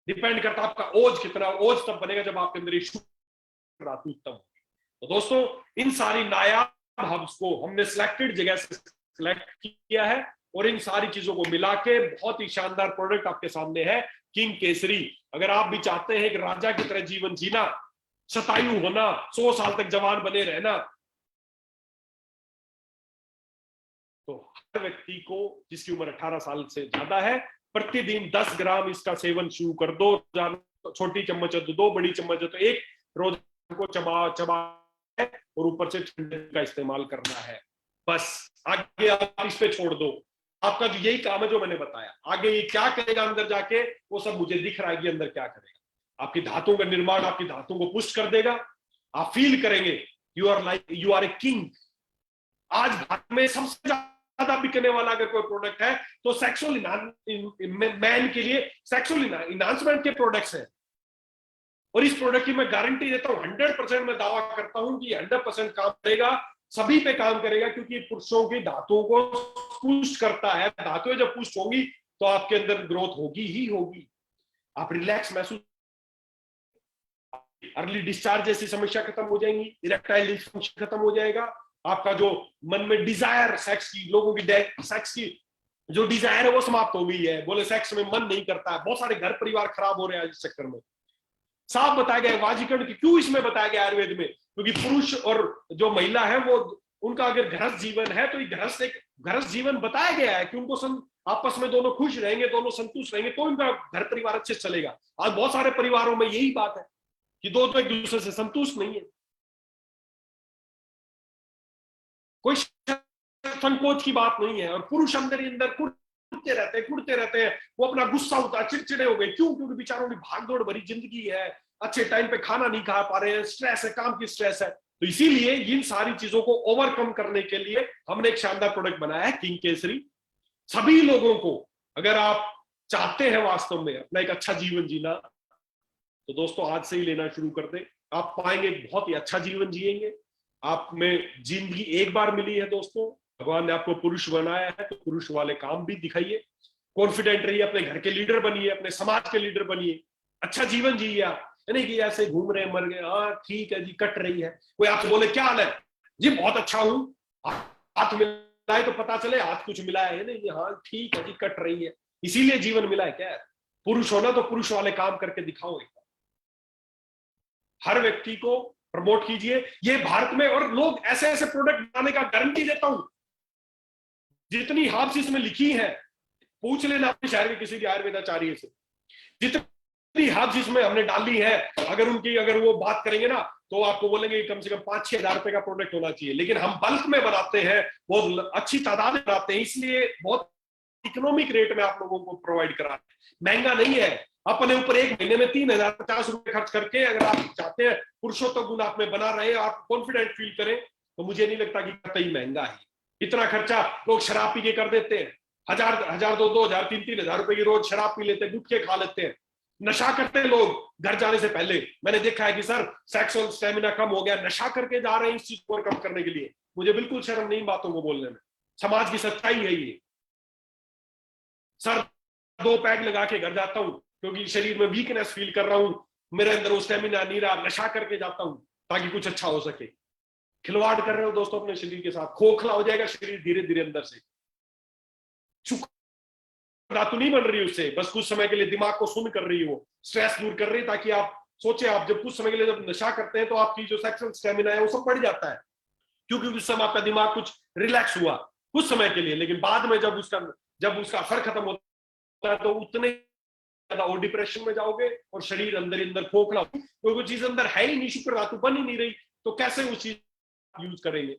डिपेंड करता है आपका ओज कितना। ओज तब बनेगा जब आपके अंदर शुक्र धातु उत्तम होगी। तो दोस्तों इन सारी नायाब हब्स को हमने सिलेक्टेड जगह से सिलेक्ट किया है, और इन सारी चीजों को मिला के बहुत ही शानदार प्रोडक्ट आपके सामने है, किंग केसरी। अगर आप भी चाहते हैं कि राजा की तरह जीवन जीना, शतायु होना, 100 साल तक जवान बने रहना, तो हर व्यक्ति को जिसकी उम्र 18 साल से ज्यादा है, प्रतिदिन 10 ग्राम इसका सेवन शुरू कर दो। छोटी चम्मच है तो 2, बड़ी चम्मच है तो 1 रोज को चबा चबा और ऊपर से ठंडे का इस्तेमाल करना है। बस आगे आप इस पे छोड़ दो। आपका जो यही काम है जो मैंने बताया। आगे ये क्या करेगा अंदर जाके, वो सब मुझे दिख रहा है कि अंदर क्या करेगा। आपकी धातुओं का निर्माण, आपकी धातुओं को पुष्ट कर देगा। आप फील करेंगे यू आर ए किंग। आज भारत में सबसे ज्यादा बिकने वाला अगर कोई प्रोडक्ट है तो सेक्सुअल मैन के लिए सेक्सुअल इनहांसमेंट के प्रोडक्ट्स हैं। और इस प्रोडक्ट की मैं गारंटी देता हूं, 100% मैं दावा करता हूं कि 100% काम करेगा, सभी पे काम करेगा, क्योंकि पुरुषों की धातुओं को पुष्ट करता है। धातुएं जब पुष्ट होंगी तो आपके अंदर ग्रोथ होगी ही होगी। आप रिलैक्स महसूस, अर्ली डिस्चार्ज जैसी समस्या खत्म हो जाएंगी, इरेक्टाइल डिस्फंक्शन खत्म हो जाएगा। आपका जो मन में डिजायर सेक्स की, लोगों की सेक्स की जो डिजायर है वो समाप्त हो गई है। बोले सेक्स में मन नहीं करता है, बहुत सारे घर परिवार खराब हो रहे हैं इस चक्कर में। साफ बताया गया वाजिकरण की, क्यों इसमें बताया गया आयुर्वेद में, क्योंकि पुरुष और जो महिला है वो उनका अगर गृहस्थ जीवन है तो गृहस्थ जीवन बताया गया है कि उनको आपस में दोनों खुश रहेंगे, दोनों संतुष्ट रहेंगे तो इनका घर परिवार अच्छे से चलेगा। आज बहुत सारे परिवारों में यही बात है कि दो तो एक दूसरे से संतुष्ट नहीं है। कोई संकोच की बात नहीं है, और पुरुष अंदर ही अंदर कुड़ते रहते हैं। वो अपना गुस्सा होता, चिड़चिड़े हो गए, क्यों? क्योंकि बेचारों की भागदौड़ भरी जिंदगी है, अच्छे टाइम पे खाना नहीं खा पा रहे हैं, स्ट्रेस है, काम की स्ट्रेस है। तो इसीलिए इन सारी चीजों को ओवरकम करने के लिए हमने एक शानदार प्रोडक्ट बनाया है, किंग केसरी। सभी लोगों को, अगर आप चाहते हैं वास्तव में अपना एक अच्छा जीवन जीना, तो दोस्तों आज से ही लेना शुरू कर दें। आप पाएंगे बहुत ही अच्छा जीवन जिएंगे। आप में जिंदगी एक बार मिली है दोस्तों, भगवान ने आपको पुरुष बनाया है तो पुरुष वाले काम भी दिखाइए, कॉन्फिडेंट रहिए, अपने घर के लीडर बनिए, अपने समाज के लीडर बनिए, अच्छा जीवन जिए। आप नहीं कि ऐसे घूम रहे मर गए, हाँ ठीक है जी कट रही है, कोई आपसे बोले क्या हाल है जी, बहुत अच्छा हूं, हाथ मिलाए तो पता चले हाथ कुछ मिला है नहीं, हाँ ठीक है जी कट रही है, इसीलिए जीवन मिला है क्या? पुरुष होना तो पुरुष वाले काम करके दिखाओ। हर व्यक्ति को प्रमोट कीजिए ये भारत में, और लोग ऐसे ऐसे प्रोडक्ट बनाने का गारंटी देता हूं। जितनी हर्ब्स इसमें लिखी है, पूछ लेना अपने शहर के किसी भी आयुर्वेदाचार्य से, जितनी हर्ब्स इसमें हमने डाली है, अगर वो बात करेंगे ना तो आपको बोलेंगे कम से कम 5-6 हजार रुपए का प्रोडक्ट होना चाहिए। लेकिन हम बल्क में बनाते हैं, बहुत अच्छी तादाद में बनाते हैं, इसलिए बहुत इकोनॉमिक रेट में आप लोगों को प्रोवाइड कराते हैं, महंगा नहीं है। अपने ऊपर एक महीने में 3,050 रुपए खर्च करके अगर आप चाहते हैं पुरुषोत्तम गुण आप में बना रहे, आप कॉन्फिडेंट फील करें, तो मुझे नहीं लगता कि कतई महंगा है। इतना खर्चा लोग शराब पी के कर देते हैं, 1,000 2,000 3,000 रुपए की रोज शराब पी लेते हैं, गुटखे खा लेते हैं, नशा करते हैं लोग घर जाने से पहले। मैंने देखा है कि सर सेक्सुअल स्टेमिना कम हो गया, नशा करके जा रहे हैं इस चीज को कम करने के लिए। मुझे बिल्कुल शर्म नहीं बातों को बोलने में, समाज की सच्चाई है ये। सर 2 पैक लगा के घर जाता हूं क्योंकि शरीर में वीकनेस फील कर रहा हूं, मेरे अंदर वो स्टेमिना नहीं रहा, नशा करके जाता हूं ताकि कुछ अच्छा हो सके। खिलवाड़ कर रहे हो दोस्तों अपने शरीर के साथ, खोखला हो जाएगा शरीर धीरे धीरे अंदर से। धातु नहीं बन रही उससे, बस कुछ समय के लिए दिमाग को सुन कर रही हो, स्ट्रेस दूर कर रही है, ताकि आप सोचे, आप जब कुछ समय के लिए जब नशा करते हैं तो आपकी जो सेक्सुअल स्टेमिना है वो सब बढ़ जाता है, क्योंकि उस समय आपका दिमाग कुछ रिलैक्स हुआ कुछ समय के लिए। लेकिन बाद में जब उसका असर खत्म होता है तो उतने ज्यादा और डिप्रेशन में जाओगे और शरीर अंदर अंदर खोखला, क्योंकि वो चीज अंदर है ही नहीं, शुक्र धातु बन ही नहीं रही, तो कैसे उस चीज यूज करेंगे।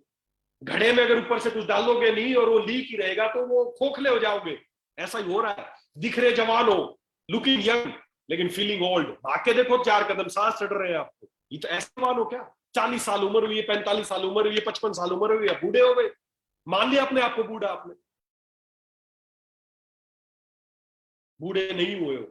घड़े में अगर ऊपर से कुछ डालोगे नहीं और वो लीक ही रहेगा तो वो खोखले हो जाओगे। ऐसा ही हो रहा है, दिख रहे जवान हो, लुकिंग यंग, लेकिन फीलिंग ओल्ड। भाग के देखो 4 कदम, सांस चढ़ रहे हैं आपको, ये तो ऐसे जवान हो क्या? 40 साल उम्र हुई है, 45 साल उम्र हुई है, 55 साल उम्र हुई है, बूढ़े हो गए, मान लिया अपने आप को बूढ़ा। आपने बूढ़े नहीं हुए हो,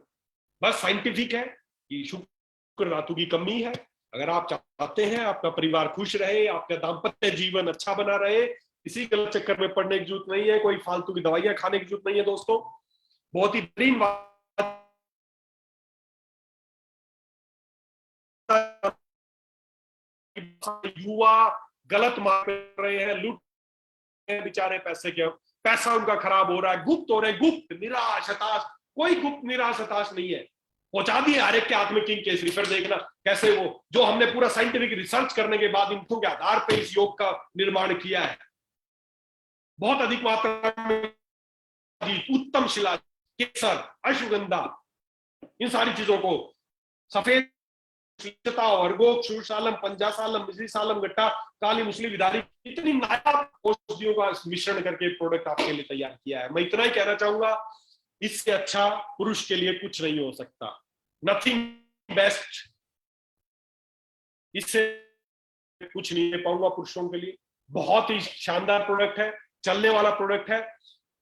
बस साइंटिफिक है कि शुक्र धातु की कमी है। अगर आप चाहते हैं आपका परिवार खुश रहे, आपका दाम्पत्य जीवन अच्छा बना रहे, किसी गलत चक्कर में पड़ने की जरूरत नहीं है, कोई फालतू की दवाइयां खाने की जरूरत नहीं है दोस्तों। बहुत ही बेहतरीन बात, युवा गलत मार रहे हैं, लूट बेचारे पैसे के, पैसा उनका खराब हो रहा है, गुप्त हो रहे हैं, गुप्त निराश हताश। कोई गुप्त निराश हताश नहीं है, पहुंचा दिए हर एक के हाथ में किंग केसरी। फिर देखना कैसे वो, जो हमने पूरा साइंटिफिक रिसर्च करने के बाद इनको के आधार पर इस योग का निर्माण किया है, बहुत अधिक मात्रा में उत्तम शिला, केसर, अश्वगंधा, इन सारी चीजों को, सफेद वर्गोक, शूरसालम, पंजासालम, मिश्री सालम, गट्टा, काली मुसली, विदारी, इतनी नायाब औषधियों का मिश्रण करके प्रोडक्ट आपके लिए तैयार किया है। मैं इतना ही कहना चाहूंगा, इससे अच्छा पुरुष के लिए कुछ नहीं हो सकता, नथिंग बेस्ट, इससे कुछ नहीं दे पाऊंगा पुरुषों के लिए। बहुत ही शानदार प्रोडक्ट है, चलने वाला प्रोडक्ट है।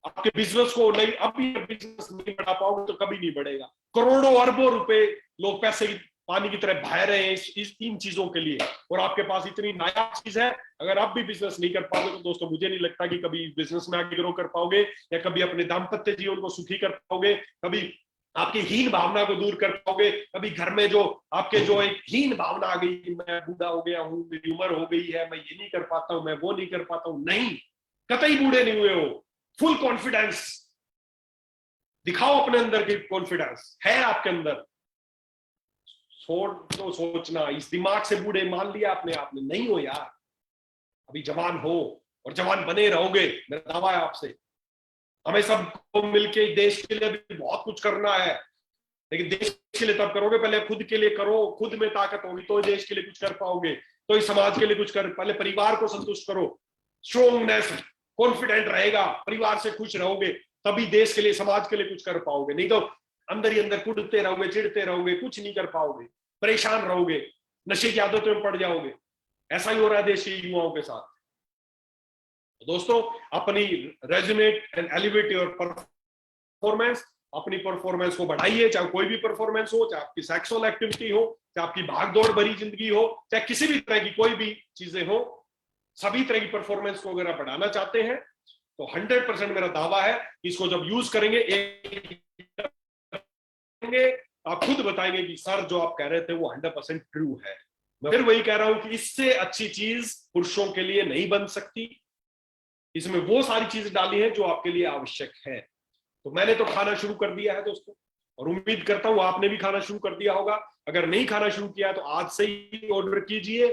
आपके बिजनेस को नहीं, अभी बिजनेस नहीं बढ़ा पाओगे तो कभी नहीं बढ़ेगा। करोड़ों अरबों रुपए लोग पैसे की पानी की तरह बहा रहे हैं इस इन चीजों के लिए, और आपके पास इतनी नायाब चीज है। अगर आप भी बिजनेस नहीं कर पाओगे तो दोस्तों मुझे नहीं लगता कि कभी बिजनेस में आगे ग्रो कर पाओगे, या कभी अपने दाम्पत्य जीवन को सुखी कर पाओगे, कभी आपकी हीन भावना को दूर कर पाओगे, कभी घर में जो आपके जो एक हीन भावना आ गई कि मैं बूढ़ा हो गया हूं, मेरी उम्र हो गई है, मैं ये नहीं कर पाता हूं, मैं वो नहीं कर पाता हूं। नहीं, कतई बूढ़े नहीं हुए हो। फुल कॉन्फिडेंस दिखाओ, अपने अंदर की कॉन्फिडेंस है आपके अंदर। छोड़ दो सोचना, इस दिमाग से बूढ़े मान लिया आपने, आपने नहीं हो यार, अभी जवान हो और जवान बने रहोगे, मेरा दावा है आपसे। हमें सबको मिलके देश के लिए भी बहुत कुछ करना है, लेकिन देश के लिए तब करोगे, पहले खुद के लिए करो। खुद में ताकत होगी तो देश के लिए कुछ कर पाओगे, तो इस समाज के लिए कुछ कर, पहले परिवार को संतुष्ट करो। स्ट्रोंगनेस, कॉन्फिडेंट रहेगा, परिवार से खुश रहोगे, तभी देश के लिए समाज के लिए कुछ कर पाओगे। नहीं तो अंदर ही अंदर कुड़ते रहोगे, चिढ़ते रहोगे, कुछ नहीं कर पाओगे, परेशान रहोगे, नशे की आदतों में पड़ जाओगे। ऐसा ही हो रहा है देश के युवाओं के साथ। दोस्तों, अपनी resonate and elevate your performance, अपनी परफॉर्मेंस को बढ़ाइए, चाहे कोई भी परफॉर्मेंस हो, चाहे आपकी सेक्सुअल एक्टिविटी हो, चाहे आपकी भागदौड़ भरी जिंदगी हो, चाहे किसी भी तरह की कोई भी चीजें हो, सभी तरह की परफॉर्मेंस को अगर आप बढ़ाना चाहते हैं तो 100% मेरा दावा है कि इसको जब यूज करेंगे आप खुद बताएंगे कि सर जो आप कह रहे थे वो 100% ट्रू है। मैं फिर वही कह रहा हूं कि इससे अच्छी चीज पुरुषों के लिए नहीं बन सकती। इसमें वो सारी चीजें डाली हैं जो आपके लिए आवश्यक है। तो मैंने तो खाना शुरू कर दिया है दोस्तों, और उम्मीद करता हूं आपने भी खाना शुरू कर दिया होगा। अगर नहीं खाना शुरू किया तो आज से ही ऑर्डर कीजिए,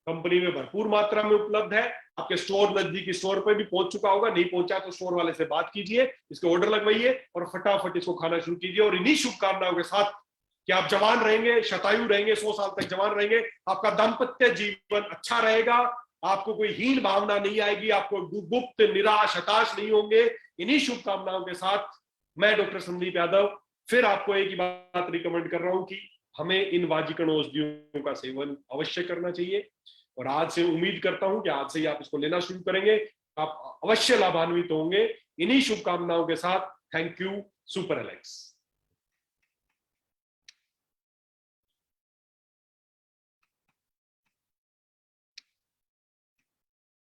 कंपनी में भरपूर मात्रा में उपलब्ध है। आपके स्टोर, नजदीकी स्टोर पे भी पहुंच चुका होगा, नहीं पहुंचा तो स्टोर वाले से बात कीजिए, इसके ऑर्डर लगवाइए और फटाफट इसको खाना शुरू कीजिए। और इन्हीं शुभकामनाओं के साथ कि आप जवान रहेंगे, शतायु रहेंगे, 100 साल तक जवान रहेंगे, आपका दाम्पत्य जीवन अच्छा रहेगा, आपको कोई हीन भावना नहीं आएगी, आपको गुप्त निराश हताश नहीं होंगे। इन्हीं शुभकामनाओं के साथ मैं डॉक्टर संदीप यादव फिर आपको एक ही बात रिकमेंड कर रहा हूं कि हमें इन वाजिकण औषधियों का सेवन अवश्य करना चाहिए। और आज से उम्मीद करता हूं कि आज से ही आप इसको लेना शुरू करेंगे, आप अवश्य लाभान्वित होंगे। इन्हीं शुभकामनाओं के साथ थैंक यू, सुपर एलेक्स।